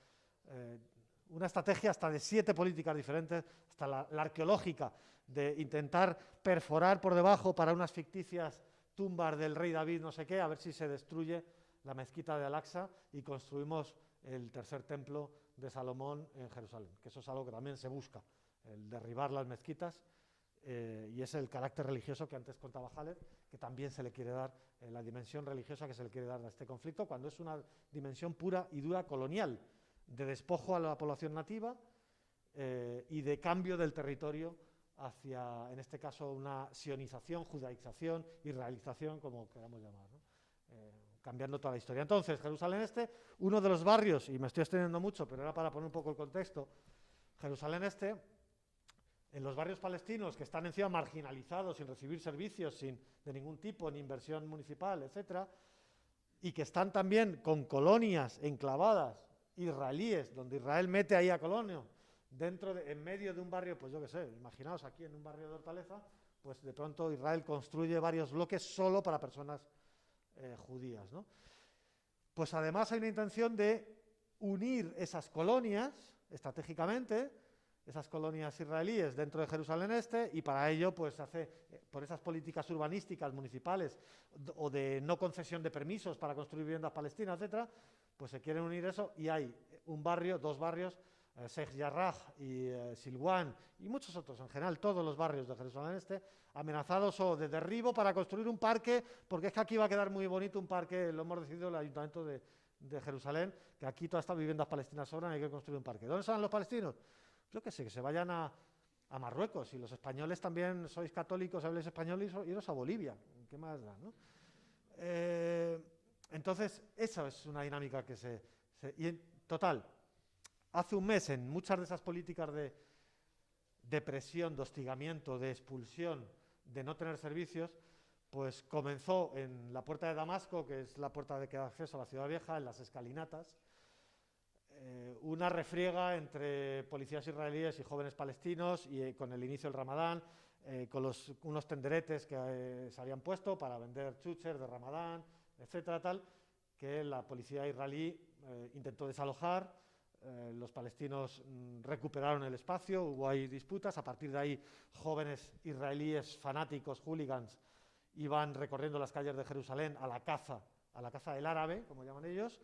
Speaker 1: una estrategia hasta de 7 políticas diferentes, hasta la arqueológica, de intentar perforar por debajo para unas ficticias tumbas del rey David, no sé qué, a ver si se destruye la mezquita de Al-Aqsa y construimos el tercer templo de Salomón en Jerusalén, que eso es algo que también se busca, el derribar las mezquitas, y es el carácter religioso que antes contaba Haller, que también se le quiere dar, la dimensión religiosa que se le quiere dar a este conflicto, cuando es una dimensión pura y dura colonial, de despojo a la población nativa y de cambio del territorio hacia, en este caso, una sionización, judaización, israelización, como queramos llamar, ¿no? cambiando toda la historia. Entonces, Jerusalén Este, uno de los barrios, y me estoy extendiendo mucho, pero era para poner un poco el contexto, Jerusalén Este, en los barrios palestinos que están encima marginalizados, sin recibir servicios, de ningún tipo, ni inversión municipal, etcétera, y que están también con colonias enclavadas israelíes, donde Israel mete ahí a colonios, en medio de un barrio, pues yo qué sé, imaginaos aquí en un barrio de Hortaleza, pues de pronto Israel construye varios bloques solo para personas judías, ¿no? Pues además hay una intención de unir esas colonias estratégicamente, esas colonias israelíes dentro de Jerusalén Este, y para ello pues hace, por esas políticas urbanísticas municipales o de no concesión de permisos para construir viviendas palestinas, etcétera, pues se quieren unir eso, y hay un barrio, dos barrios, Sheikh Jarrah y Silwan, y muchos otros, en general todos los barrios de Jerusalén Este, amenazados o de derribo para construir un parque, porque es que aquí va a quedar muy bonito un parque, lo hemos decidido el Ayuntamiento de Jerusalén, que aquí todas estas viviendas palestinas sobran, hay que construir un parque. ¿Dónde son los palestinos? Yo qué sé, que se vayan a Marruecos, y los españoles también sois católicos, habléis español, y iros a Bolivia, ¿qué más da, no? Entonces, esa es una dinámica que y en total, hace un mes, en muchas de esas políticas de presión, de hostigamiento, de expulsión, de no tener servicios, pues comenzó en la puerta de Damasco, que es la puerta que da acceso a la Ciudad Vieja, en las escalinatas, una refriega entre policías israelíes y jóvenes palestinos, y con el inicio del Ramadán, con unos tenderetes que se habían puesto para vender chuches de Ramadán, etcétera, tal, que la policía israelí intentó desalojar. Los palestinos recuperaron el espacio, hubo ahí disputas, a partir de ahí jóvenes israelíes fanáticos, hooligans, iban recorriendo las calles de Jerusalén a la caza del árabe, como llaman ellos.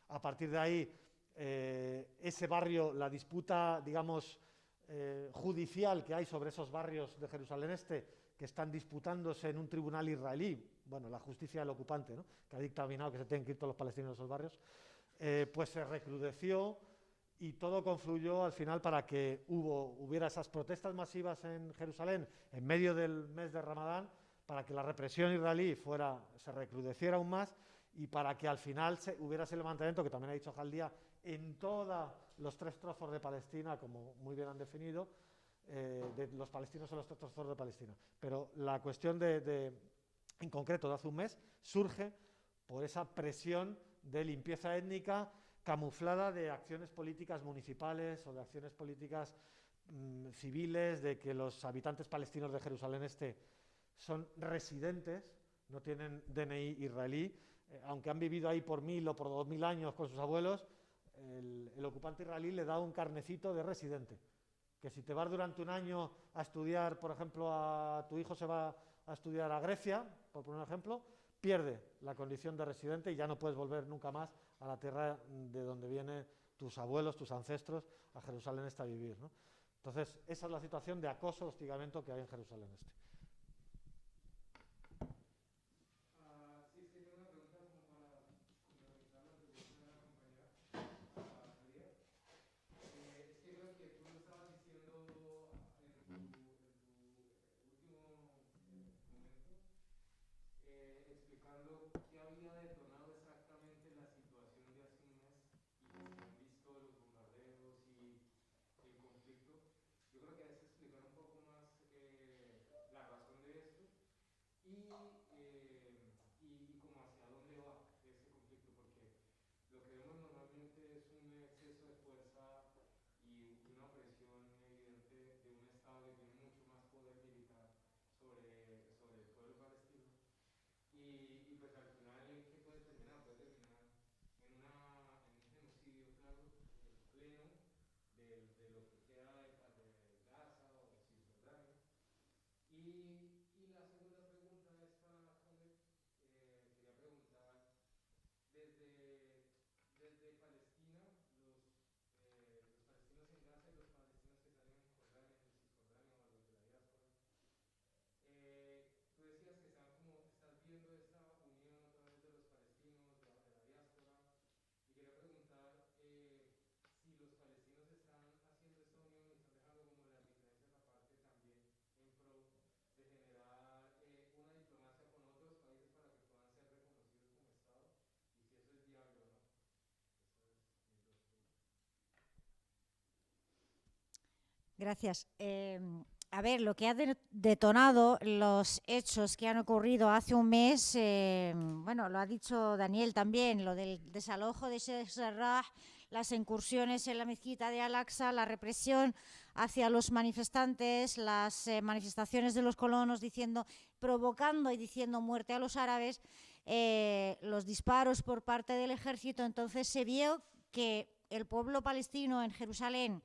Speaker 1: A partir de ahí, ese barrio, la disputa, digamos, judicial que hay sobre esos barrios de Jerusalén Este, que están disputándose en un tribunal israelí, bueno, la justicia del ocupante, ¿no?, que ha dictaminado que se tienen que ir todos los palestinos de esos barrios, pues se recrudeció, y todo confluyó al final para que hubiera esas protestas masivas en Jerusalén en medio del mes de Ramadán, para que la represión israelí se recrudeciera aún más, y para que al final hubiera ese levantamiento, que también ha dicho Jaldía, en todos los tres trozos de Palestina, como muy bien han definido, de los palestinos en los tres trozos de Palestina. Pero la cuestión en concreto de hace un mes surge por esa presión de limpieza étnica camuflada de acciones políticas municipales o de acciones políticas civiles, de que los habitantes palestinos de Jerusalén Este son residentes, no tienen DNI israelí, aunque han vivido ahí por 1000 o por 2000 años con sus abuelos. El ocupante israelí le da un carnecito de residente, que si te vas durante un año a estudiar, por ejemplo, tu hijo se va a estudiar a Grecia, por poner un ejemplo, pierde la condición de residente y ya no puedes volver nunca más a la tierra de donde vienen tus abuelos, tus ancestros, a Jerusalén Este a vivir, ¿no? Entonces, esa es la situación de acoso, hostigamiento que hay en Jerusalén Este.
Speaker 2: Gracias. A ver, lo que ha detonado los hechos que han ocurrido hace un mes, bueno, lo ha dicho Daniel también, lo del desalojo de Sheikh Jarrah, las incursiones en la mezquita de Al-Aqsa, la represión hacia los manifestantes, las manifestaciones de los colonos provocando y diciendo muerte a los árabes, los disparos por parte del ejército. Entonces se vio que el pueblo palestino en Jerusalén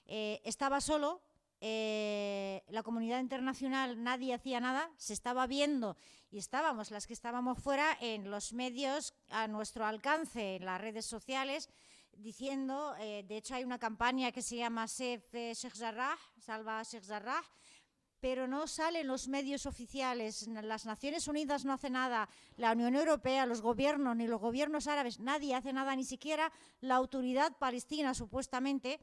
Speaker 2: estaba solo. La comunidad internacional, nadie hacía nada, se estaba viendo y estábamos, las que estábamos fuera, en los medios a nuestro alcance, en las redes sociales, diciendo, de hecho hay una campaña que se llama Save Sheikh Jarrah, Salva Sheikh Jarrah, pero no salen los medios oficiales, las Naciones Unidas no hace nada, la Unión Europea, los gobiernos, ni los gobiernos árabes, nadie hace nada, ni siquiera la autoridad palestina supuestamente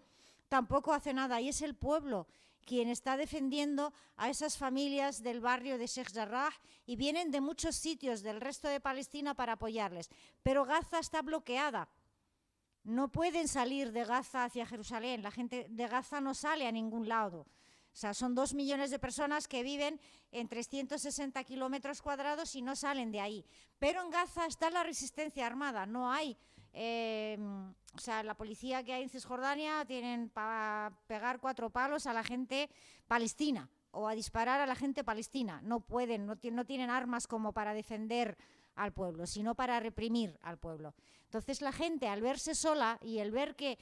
Speaker 2: tampoco hace nada, y es el pueblo quien está defendiendo a esas familias del barrio de Sheikh Jarrah, y vienen de muchos sitios del resto de Palestina para apoyarles. Pero Gaza está bloqueada. No pueden salir de Gaza hacia Jerusalén. La gente de Gaza no sale a ningún lado. O sea, son 2 millones de personas que viven en 360 kilómetros cuadrados y no salen de ahí. Pero en Gaza está la resistencia armada. No hay... o sea, la policía que hay en Cisjordania tienen para pegar 4 palos a la gente palestina o a disparar a la gente palestina. No pueden, no tienen armas como para defender al pueblo, sino para reprimir al pueblo. Entonces la gente, al verse sola y el ver que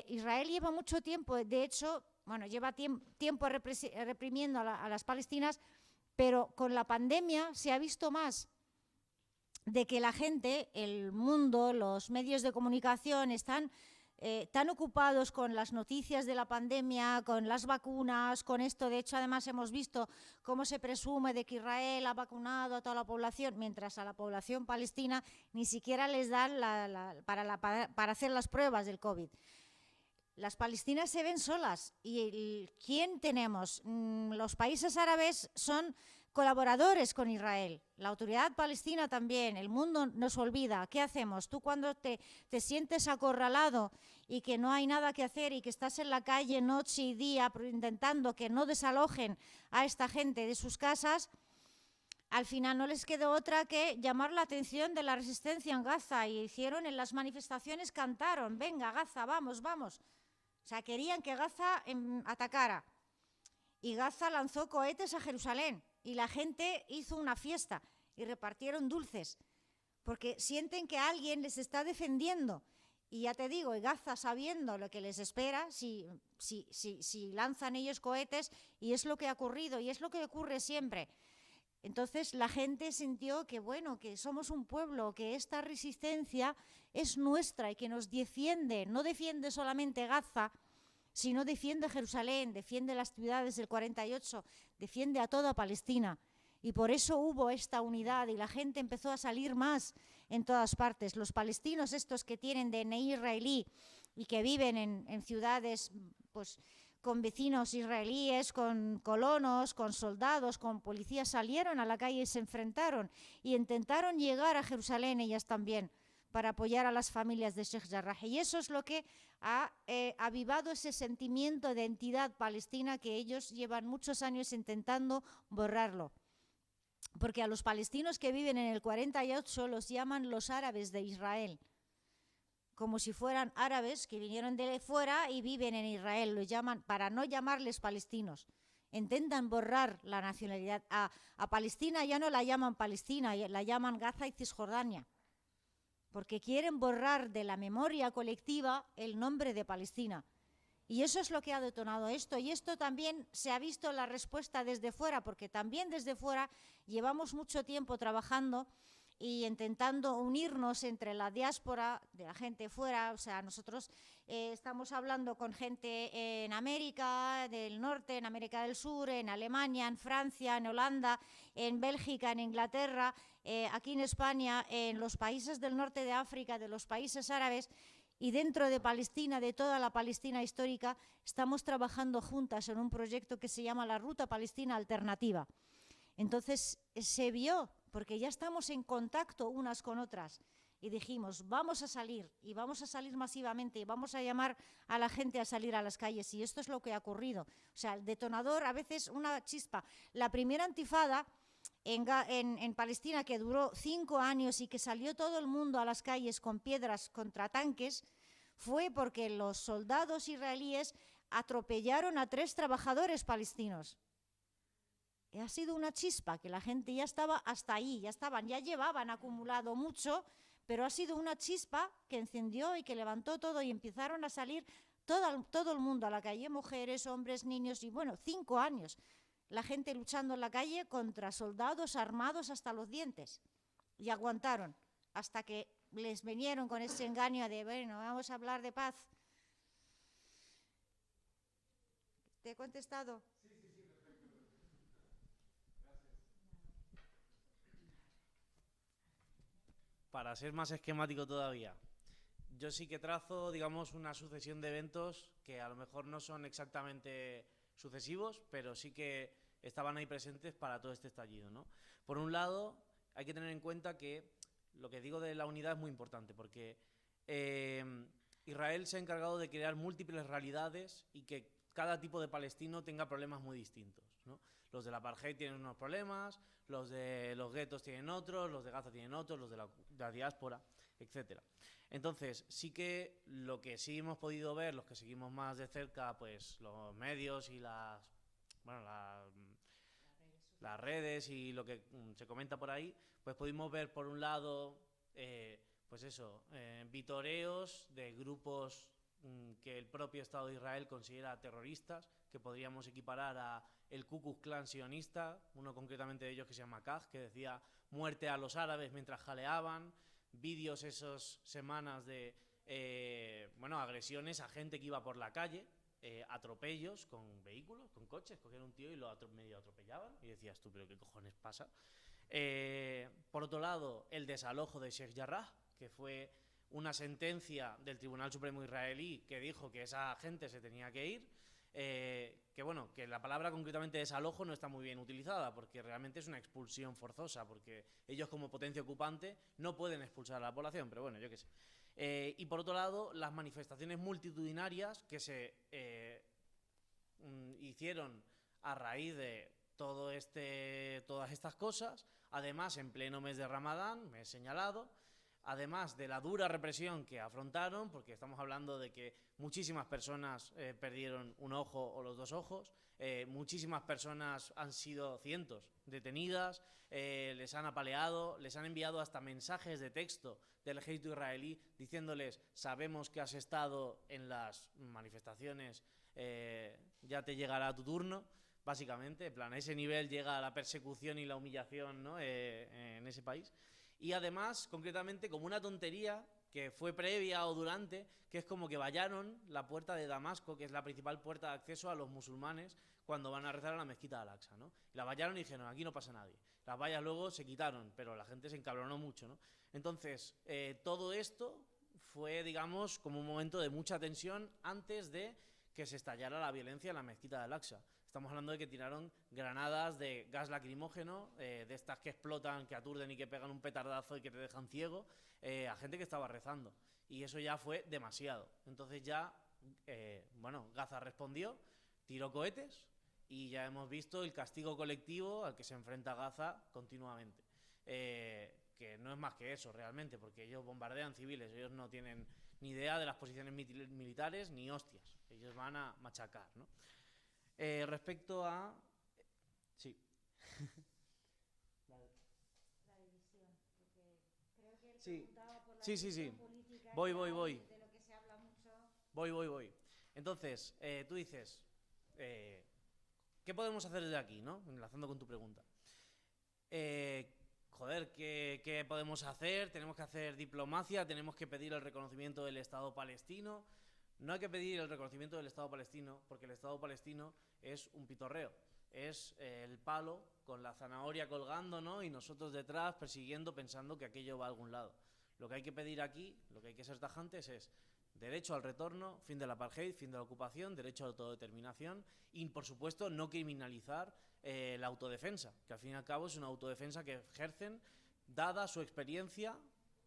Speaker 2: Israel lleva mucho tiempo, de hecho, bueno, lleva tiempo reprimiendo a las palestinas, pero con la pandemia se ha visto más de que la gente, el mundo, los medios de comunicación están tan ocupados con las noticias de la pandemia, con las vacunas, con esto. De hecho, además hemos visto cómo se presume de que Israel ha vacunado a toda la población, mientras a la población palestina ni siquiera les dan para hacer las pruebas del COVID. Las palestinas se ven solas. ¿Y quién tenemos? Los países árabes son colaboradores con Israel, la autoridad palestina también. El mundo nos olvida. ¿Qué hacemos? Tú cuando te sientes acorralado y que no hay nada que hacer y que estás en la calle noche y día intentando que no desalojen a esta gente de sus casas, al final no les quedó otra que llamar la atención de la resistencia en Gaza, y hicieron en las manifestaciones, cantaron, venga Gaza, vamos, vamos. O sea, querían que Gaza atacara, y Gaza lanzó cohetes a Jerusalén y la gente hizo una fiesta y repartieron dulces porque sienten que alguien les está defendiendo. Y ya te digo, Gaza, sabiendo lo que les espera si lanzan ellos cohetes, y es lo que ha ocurrido y es lo que ocurre siempre. Entonces la gente sintió que, bueno, que somos un pueblo, que esta resistencia es nuestra y que nos defiende, no defiende solamente Gaza, sino defiende Jerusalén, defiende las ciudades del 48, defiende a toda Palestina. Y por eso hubo esta unidad y la gente empezó a salir más en todas partes. Los palestinos estos que tienen DNI israelí y que viven en ciudades pues, con vecinos israelíes, con colonos, con soldados, con policías, salieron a la calle y se enfrentaron y intentaron llegar a Jerusalén ellas también para apoyar a las familias de Sheikh Jarrah. Y eso es lo que ha avivado ese sentimiento de entidad palestina que ellos llevan muchos años intentando borrarlo. Porque a los palestinos que viven en el 48 los llaman los árabes de Israel, como si fueran árabes que vinieron de fuera y viven en Israel. Lo llaman, para no llamarles palestinos. Intentan borrar la nacionalidad. A Palestina ya no la llaman Palestina, la llaman Gaza y Cisjordania, porque quieren borrar de la memoria colectiva el nombre de Palestina. Y eso es lo que ha detonado esto. Y esto también se ha visto la respuesta desde fuera, porque también desde fuera llevamos mucho tiempo trabajando y intentando unirnos entre la diáspora de la gente fuera. O sea, nosotros estamos hablando con gente en América del Norte, en América del Sur, en Alemania, en Francia, en Holanda, en Bélgica, en Inglaterra, aquí en España, en los países del norte de África, de los países árabes. Y dentro de Palestina, de toda la Palestina histórica, estamos trabajando juntas en un proyecto que se llama la Ruta Palestina Alternativa. Entonces se vio, porque ya estamos en contacto unas con otras, y dijimos, vamos a salir y vamos a salir masivamente y vamos a llamar a la gente a salir a las calles, y esto es lo que ha ocurrido. O sea, el detonador, a veces una chispa. La primera intifada en Palestina, que duró 5 años y que salió todo el mundo a las calles con piedras contra tanques, fue porque los soldados israelíes atropellaron a 3 trabajadores palestinos. Ha sido una chispa, que la gente ya estaba hasta ahí, ya llevaban acumulado mucho, pero ha sido una chispa que encendió y que levantó todo, y empezaron a salir todo el mundo a la calle, mujeres, hombres, niños, y bueno, 5 años. La gente luchando en la calle contra soldados armados hasta los dientes. Y aguantaron, hasta que les vinieron con ese engaño de, bueno, vamos a hablar de paz. ¿Te he contestado?
Speaker 3: Para ser más esquemático todavía, yo sí que trazo, digamos, una sucesión de eventos que a lo mejor no son exactamente sucesivos, pero sí que estaban ahí presentes para todo este estallido, ¿no? Por un lado, hay que tener en cuenta que lo que digo de la unidad es muy importante, porque Israel se ha encargado de crear múltiples realidades y que cada tipo de palestino tenga problemas muy distintos, ¿no? Los del apartheid tienen unos problemas, los de los guetos tienen otros, los de Gaza tienen otros, los de la diáspora, etc. Entonces, sí que lo que sí hemos podido ver, los que seguimos más de cerca, pues los medios y las redes y lo que se comenta por ahí, pues pudimos ver por un lado, pues eso, vitoreos de grupos que el propio Estado de Israel considera terroristas, que podríamos equiparar a el Ku Klux Klan sionista, uno concretamente de ellos que se llama Kaj, que decía muerte a los árabes mientras jaleaban, vídeos esas semanas de agresiones a gente que iba por la calle, atropellos con vehículos, con coches, cogían un tío y lo medio atropellaban, y decías tú, pero ¿qué cojones pasa? Por otro lado, el desalojo de Sheikh Jarrah, que fue una sentencia del Tribunal Supremo israelí que dijo que esa gente se tenía que ir, que la palabra concretamente desalojo no está muy bien utilizada, porque realmente es una expulsión forzosa, porque ellos como potencia ocupante no pueden expulsar a la población, pero bueno, yo qué sé. Y por otro lado, las manifestaciones multitudinarias que se hicieron a raíz de todas estas cosas, además en pleno mes de Ramadán, mes señalado, además de la dura represión que afrontaron, porque estamos hablando de que muchísimas personas perdieron un ojo o los 2 ojos, muchísimas personas han sido cientos detenidas, les han apaleado, les han enviado hasta mensajes de texto del ejército israelí diciéndoles: sabemos que has estado en las manifestaciones, ya te llegará tu turno. Básicamente, en plan, a ese nivel llega la persecución y la humillación, ¿no? En ese país. Y además, concretamente, como una tontería que fue previa o durante, que es como que vallaron la puerta de Damasco, que es la principal puerta de acceso a los musulmanes cuando van a rezar a la mezquita de Al-Aqsa, ¿no? Y la vallaron y dijeron: aquí no pasa nadie. Las vallas luego se quitaron, pero la gente se encabronó mucho, ¿no? Entonces, todo esto fue, digamos, como un momento de mucha tensión antes de que se estallara la violencia en la mezquita de Al-Aqsa. Estamos hablando de que tiraron granadas de gas lacrimógeno, de estas que explotan, que aturden y que pegan un petardazo y que te dejan ciego, a gente que estaba rezando. Y eso ya fue demasiado. Entonces ya, Gaza respondió, tiró cohetes y ya hemos visto el castigo colectivo al que se enfrenta Gaza continuamente. Que no es más que eso realmente, porque ellos bombardean civiles, ellos no tienen ni idea de las posiciones militares ni hostias. Ellos van a machacar, ¿no? Respecto a... Sí.
Speaker 2: La división, porque creo que él
Speaker 3: Sí.
Speaker 2: preguntaba por la
Speaker 3: Sí.
Speaker 2: división política.
Speaker 3: Voy.
Speaker 2: De lo que se habla mucho.
Speaker 3: Voy. Entonces, tú dices, ¿qué podemos hacer desde aquí, no? Enlazando con tu pregunta. ¿Qué podemos hacer? Tenemos que hacer diplomacia, tenemos que pedir el reconocimiento del Estado palestino. No hay que pedir el reconocimiento del Estado palestino, porque el Estado palestino es un pitorreo. Es el palo con la zanahoria colgando, ¿no? Y nosotros detrás persiguiendo, pensando que aquello va a algún lado. Lo que hay que pedir aquí, lo que hay que ser tajantes es derecho al retorno, fin del apartheid, fin de la ocupación, derecho a la autodeterminación y, por supuesto, no criminalizar la autodefensa, que al fin y al cabo es una autodefensa que ejercen, dada su experiencia,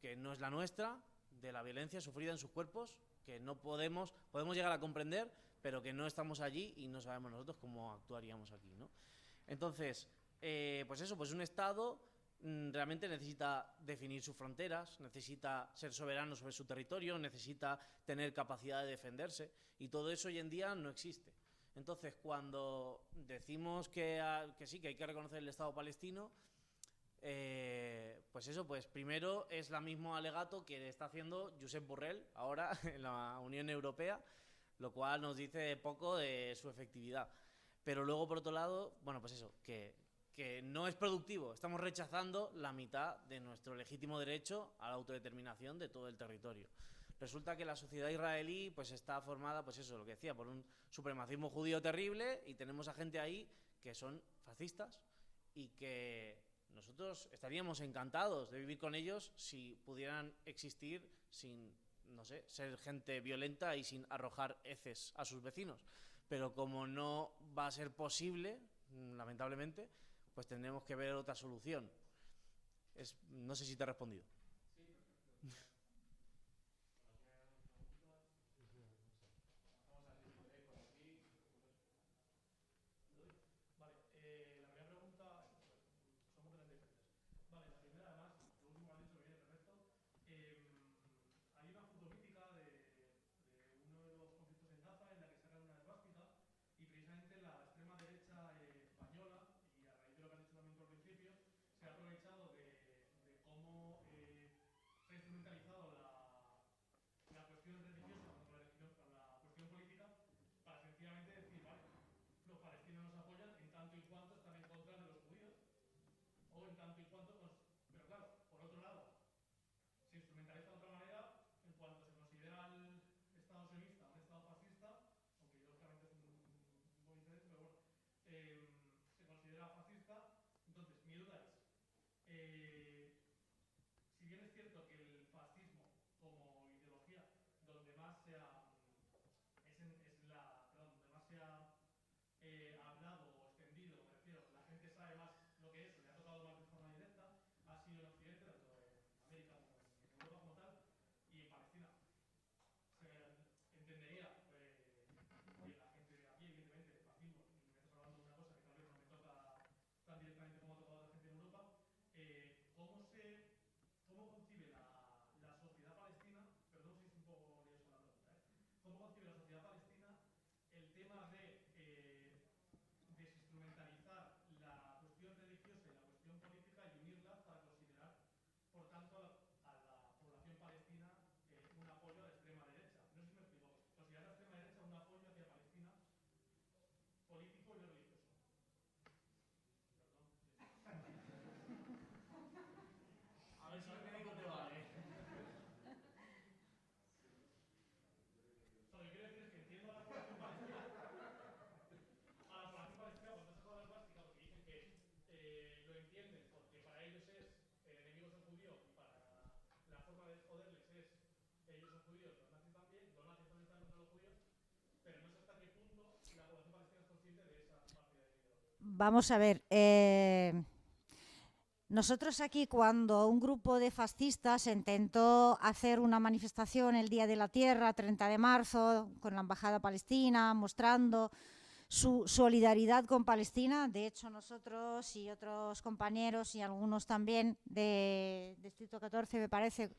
Speaker 3: que no es la nuestra, de la violencia sufrida en sus cuerpos, que no podemos llegar a comprender, pero que no estamos allí y no sabemos nosotros cómo actuaríamos aquí, ¿no? Entonces, pues eso, pues un Estado realmente necesita definir sus fronteras, necesita ser soberano sobre su territorio, necesita tener capacidad de defenderse, y todo eso hoy en día no existe. Entonces, cuando decimos que sí, que hay que reconocer el Estado palestino, pues eso, pues primero es el mismo alegato que está haciendo Josep Borrell ahora en la Unión Europea, lo cual nos dice poco de su efectividad. Pero luego, por otro lado, bueno, pues eso, que no es productivo. Estamos rechazando la mitad de nuestro legítimo derecho a la autodeterminación de todo el territorio. Resulta que la sociedad israelí pues está formada, pues eso, lo que decía, por un supremacismo judío terrible, y tenemos a gente ahí que son fascistas y que nosotros estaríamos encantados de vivir con ellos si pudieran existir sin, no sé, ser gente violenta y sin arrojar heces a sus vecinos. Pero como no va a ser posible, lamentablemente, pues tendremos que ver otra solución. No sé si te he respondido.
Speaker 2: Vamos a ver, nosotros aquí, cuando un grupo de fascistas intentó hacer una manifestación el Día de la Tierra, 30 de marzo, con la Embajada Palestina, mostrando su solidaridad con Palestina, de hecho nosotros y otros compañeros y algunos también de Distrito 14, me parece,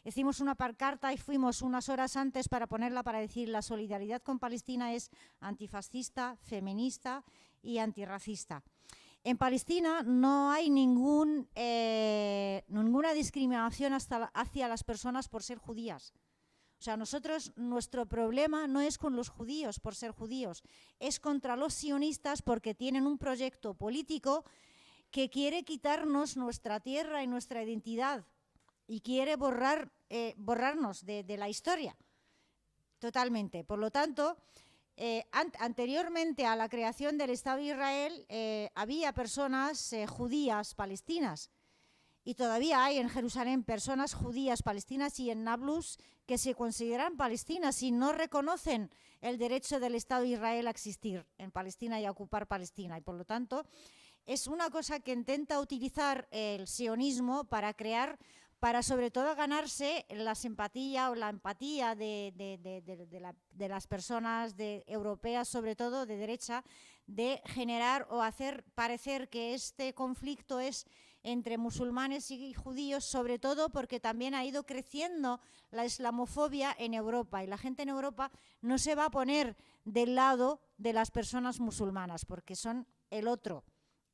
Speaker 2: hicimos una pancarta y fuimos unas horas antes para ponerla, para decir: la solidaridad con Palestina es antifascista, feminista y antirracista. En Palestina no hay ninguna discriminación hacia las personas por ser judías. O sea, nuestro problema no es con los judíos por ser judíos, es contra los sionistas porque tienen un proyecto político que quiere quitarnos nuestra tierra y nuestra identidad y quiere borrarnos de la historia totalmente. Por lo tanto, anteriormente a la creación del Estado de Israel había personas judías palestinas, y todavía hay en Jerusalén personas judías palestinas y en Nablus que se consideran palestinas y no reconocen el derecho del Estado de Israel a existir en Palestina y a ocupar Palestina. Y por lo tanto, es una cosa que intenta utilizar el sionismo para crear para sobre todo ganarse la simpatía o la empatía de las personas europeas, sobre todo de derecha, de generar o hacer parecer que este conflicto es entre musulmanes y judíos, sobre todo porque también ha ido creciendo la islamofobia en Europa, y la gente en Europa no se va a poner del lado de las personas musulmanas, porque son el otro,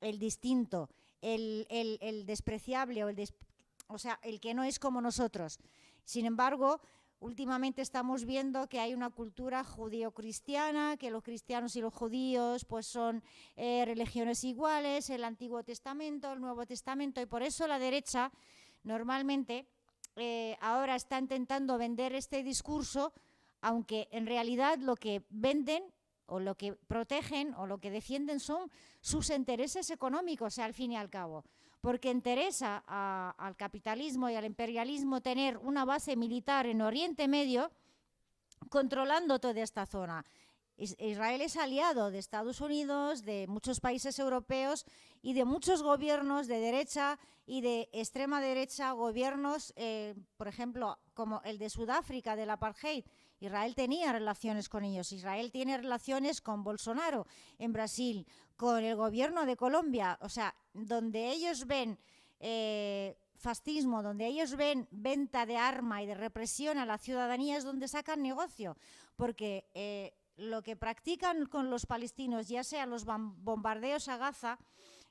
Speaker 2: el distinto, el despreciable, o sea, el que no es como nosotros. Sin embargo, últimamente estamos viendo que hay una cultura judío-cristiana, que los cristianos y los judíos pues son religiones iguales, el Antiguo Testamento, el Nuevo Testamento, y por eso la derecha normalmente ahora está intentando vender este discurso, aunque en realidad lo que venden o lo que protegen o lo que defienden son sus intereses económicos, al fin y al cabo, porque interesa al capitalismo y al imperialismo tener una base militar en Oriente Medio controlando toda esta zona. Israel es aliado de Estados Unidos, de muchos países europeos y de muchos gobiernos de derecha y de extrema derecha, gobiernos, por ejemplo, como el de Sudáfrica, del apartheid. Israel tenía relaciones con ellos. Israel tiene relaciones con Bolsonaro en Brasil, con el gobierno de Colombia. O sea, donde ellos ven fascismo, donde ellos ven venta de arma y de represión a la ciudadanía, es donde sacan negocio. Porque lo que practican con los palestinos, ya sea los bombardeos a Gaza,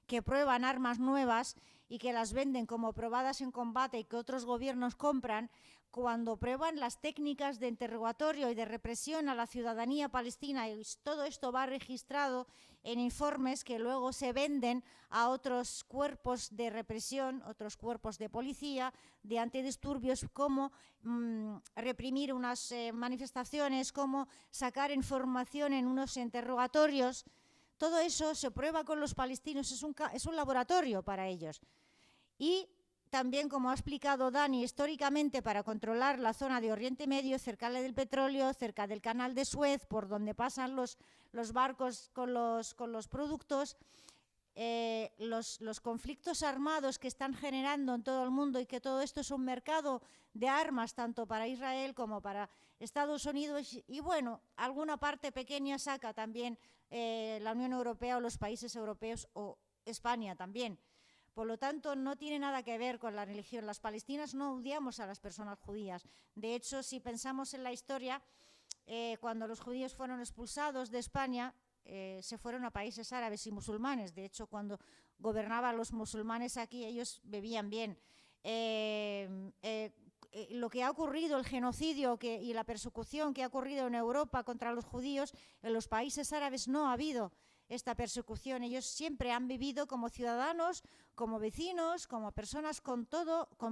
Speaker 2: que prueban armas nuevas y que las venden como probadas en combate y que otros gobiernos compran, cuando prueban las técnicas de interrogatorio y de represión a la ciudadanía palestina, y todo esto va registrado en informes que luego se venden a otros cuerpos de represión, otros cuerpos de policía, de antidisturbios, como reprimir unas manifestaciones, como sacar información en unos interrogatorios. Todo eso se prueba con los palestinos, es un laboratorio para ellos. Y también, como ha explicado Dani, históricamente para controlar la zona de Oriente Medio, cerca del petróleo, cerca del canal de Suez, por donde pasan los barcos con los productos, los conflictos armados que están generando en todo el mundo, y que todo esto es un mercado de armas tanto para Israel como para Estados Unidos, y bueno, alguna parte pequeña saca también la Unión Europea o los países europeos o España también. Por lo tanto, no tiene nada que ver con la religión. Las palestinas no odiamos a las personas judías. De hecho, si pensamos en la historia, cuando los judíos fueron expulsados de España, se fueron a países árabes y musulmanes. De hecho, cuando gobernaban los musulmanes aquí, ellos bebían bien. Lo que ha ocurrido, el genocidio y la persecución que ha ocurrido en Europa contra los judíos, en los países árabes no ha habido esta persecución. Ellos siempre han vivido como ciudadanos, como vecinos, como personas con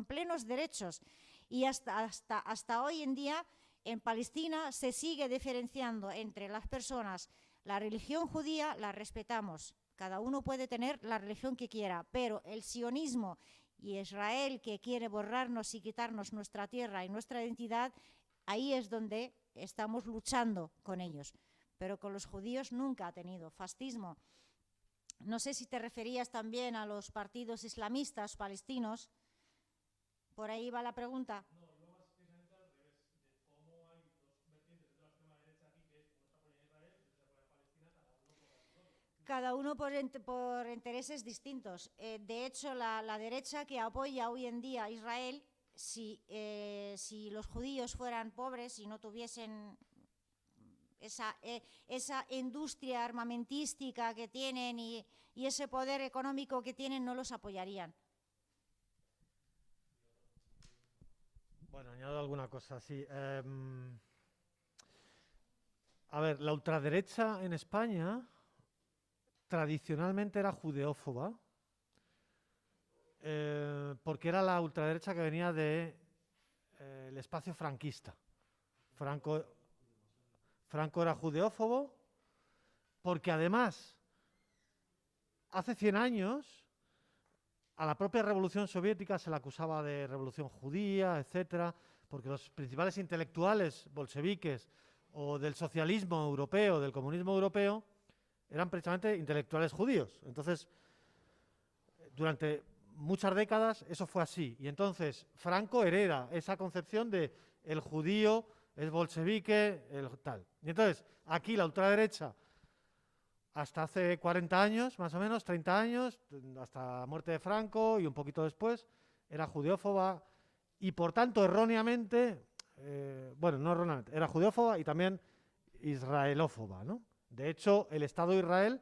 Speaker 2: plenos derechos. Y hasta hoy en día en Palestina se sigue diferenciando entre las personas. La religión judía la respetamos, cada uno puede tener la religión que quiera, pero el sionismo y Israel, que quiere borrarnos y quitarnos nuestra tierra y nuestra identidad, ahí es donde estamos luchando con ellos. Pero con los judíos nunca ha tenido fascismo. No sé si te referías también a los partidos islamistas palestinos. ¿Por ahí va la pregunta?
Speaker 1: No, yo más precisamente al revés, de cómo hay dos vertientes de la extrema derecha aquí, que es uno está apoyando a Israel y otro está apoyando a Palestina,
Speaker 2: Cada uno por intereses distintos. De hecho, la derecha que apoya hoy en día a Israel, si los judíos fueran pobres y no tuviesen esa industria armamentística que tienen y ese poder económico que tienen, no los apoyarían.
Speaker 1: Bueno, añado alguna cosa, sí. A ver, la ultraderecha en España tradicionalmente era judeófoba, porque era la ultraderecha que venía del espacio franquista. Franco era judeófobo, porque además, hace 100 años, a la propia Revolución Soviética se la acusaba de revolución judía, etcétera, porque los principales intelectuales bolcheviques o del socialismo europeo, del comunismo europeo, eran precisamente intelectuales judíos. Entonces, durante
Speaker 4: muchas décadas eso fue así. Y entonces Franco hereda esa concepción de el judío es bolchevique, el tal. Y entonces aquí la ultraderecha, hasta hace 40 años, más o menos, 30 años, hasta la muerte de Franco y un poquito después, era judeófoba y por tanto erróneamente, bueno, no erróneamente, era judeófoba y también israelófoba, ¿no? De hecho, el Estado de Israel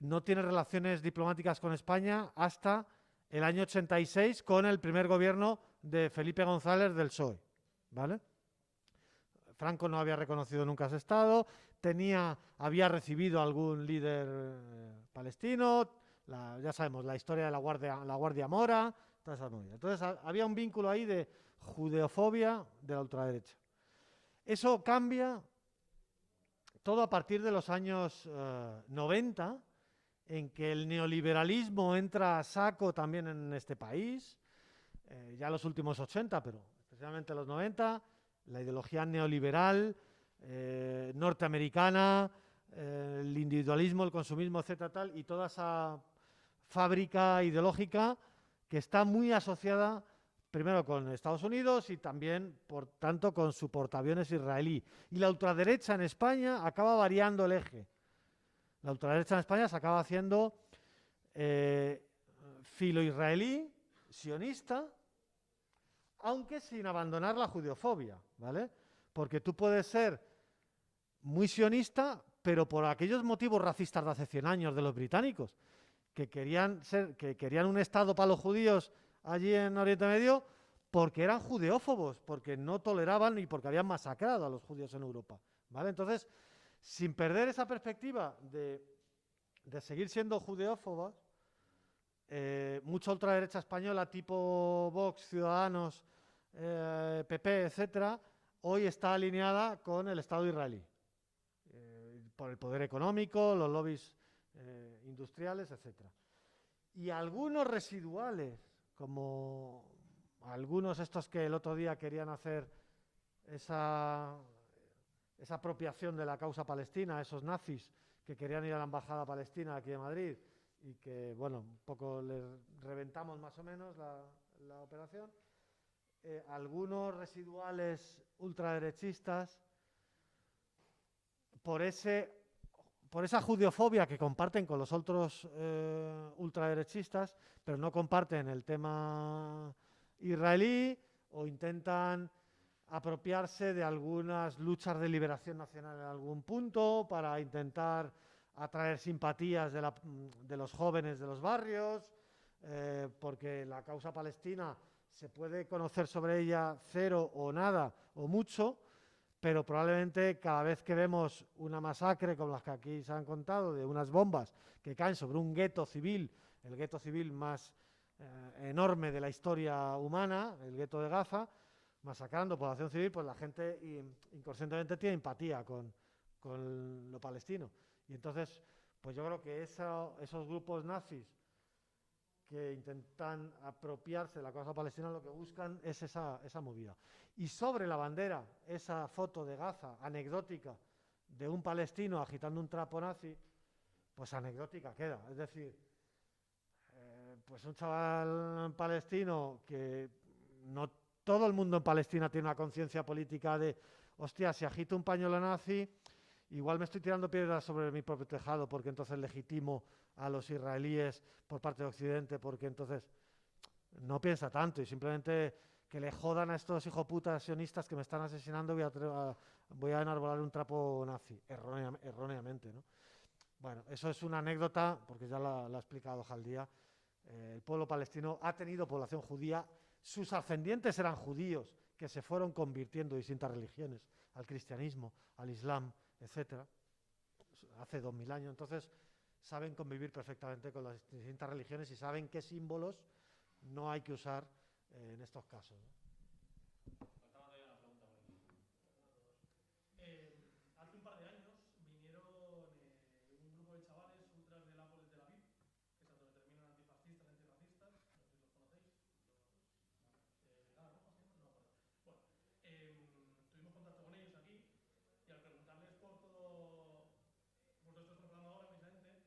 Speaker 4: no tiene relaciones diplomáticas con España hasta el año 86 con el primer gobierno de Felipe González del PSOE, ¿vale? Franco no había reconocido nunca ese Estado, había recibido algún líder palestino, ya sabemos, la historia de la Guardia Mora, todas esas movidas. Entonces había un vínculo ahí de judeofobia de la ultraderecha. Eso cambia todo a partir de los años 90, en que el neoliberalismo entra a saco también en este país, ya los últimos 80, pero especialmente los 90, la ideología neoliberal, norteamericana, el individualismo, el consumismo, etcétera, tal, y toda esa fábrica ideológica que está muy asociada primero con Estados Unidos y también, por tanto, con su portaaviones israelí. Y la ultraderecha en España acaba variando el eje. La ultraderecha en España se acaba haciendo filo-israelí, sionista, aunque sin abandonar la judeofobia, ¿vale? Porque tú puedes ser muy sionista, pero por aquellos motivos racistas de hace 100 años de los británicos, que querían un Estado para los judíos allí en Oriente Medio, porque eran judeófobos, porque no toleraban y porque habían masacrado a los judíos en Europa, ¿vale? Entonces, sin perder esa perspectiva de seguir siendo judeófobos, mucha ultraderecha española tipo Vox, Ciudadanos, PP, etcétera, hoy está alineada con el Estado israelí, por el poder económico, los lobbies industriales, etcétera. Y algunos residuales, como algunos estos que el otro día querían hacer esa apropiación de la causa palestina, esos nazis que querían ir a la embajada palestina aquí de Madrid y que, bueno, un poco les reventamos más o menos la operación. Algunos residuales ultraderechistas, por esa judeofobia que comparten con los otros ultraderechistas, pero no comparten el tema israelí o intentan apropiarse de algunas luchas de liberación nacional en algún punto para intentar atraer simpatías de los jóvenes de los barrios, porque la causa palestina se puede conocer sobre ella cero o nada o mucho, pero probablemente cada vez que vemos una masacre como las que aquí se han contado, de unas bombas que caen sobre un gueto civil, el gueto civil más enorme de la historia humana, el gueto de Gaza, masacrando población civil, pues la gente inconscientemente tiene empatía con lo palestino. Y entonces, pues yo creo que esos grupos nazis que intentan apropiarse de la causa palestina lo que buscan es esa movida. Y sobre la bandera, esa foto de Gaza, anecdótica, de un palestino agitando un trapo nazi, pues anecdótica queda. Es decir, pues un chaval palestino que no todo el mundo en Palestina tiene una conciencia política de, hostia, si agito un pañuelo nazi, igual me estoy tirando piedras sobre mi propio tejado porque entonces legitimo a los israelíes por parte de Occidente, porque entonces no piensa tanto y simplemente que le jodan a estos hijoputas sionistas que me están asesinando, voy a enarbolar un trapo nazi, erróneamente, ¿no? Bueno, eso es una anécdota, porque ya la ha explicado Jaldía. El pueblo palestino ha tenido población judía, sus ascendientes eran judíos que se fueron convirtiendo en distintas religiones, al cristianismo, al islam, etcétera, hace 2000 años. Entonces saben convivir perfectamente con las distintas religiones y saben qué símbolos no hay que usar en estos casos, ¿no?
Speaker 5: Hace un par de años vinieron un grupo de chavales ultras del Apple de Tel Aviv, que se autodeterminan antifascistas, antirracistas, no sé si los conocéis, vegano, ¿no? No me acuerdo. Bueno, tuvimos contacto con ellos aquí y al preguntarles por todo esto que estamos hablando ahora, precisamente,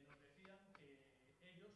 Speaker 5: nos decían que ellos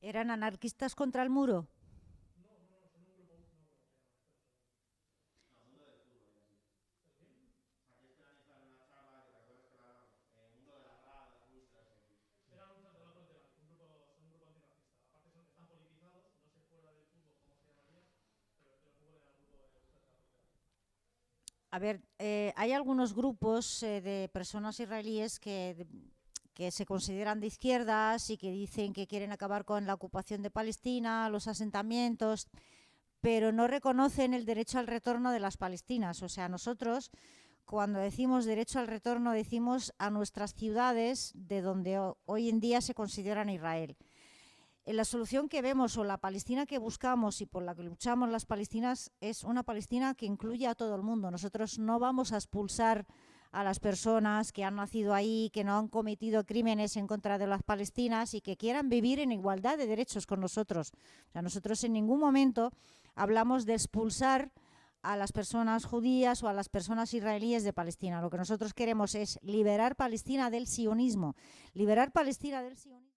Speaker 2: ¿Eran anarquistas contra el muro?
Speaker 5: Eran ultras de la Apple de la Vic, son un grupo antirracista. Aparte están politizados, no sé fuera del fútbol cómo se llamaría, pero dentro del fútbol eran un grupo de ultras de la Apple de la Vic.
Speaker 2: A ver, hay algunos grupos de personas israelíes que se consideran de izquierdas y que dicen que quieren acabar con la ocupación de Palestina, los asentamientos, pero no reconocen el derecho al retorno de las palestinas. O sea, nosotros, cuando decimos derecho al retorno, decimos a nuestras ciudades de donde hoy en día se consideran Israel. La solución que vemos o la Palestina que buscamos y por la que luchamos las palestinas es una Palestina que incluya a todo el mundo. Nosotros no vamos a expulsar a las personas que han nacido ahí, que no han cometido crímenes en contra de las palestinas y que quieran vivir en igualdad de derechos con nosotros. O sea, nosotros en ningún momento hablamos de expulsar a las personas judías o a las personas israelíes de Palestina. Lo que nosotros queremos es liberar Palestina del sionismo. Liberar Palestina del sionismo.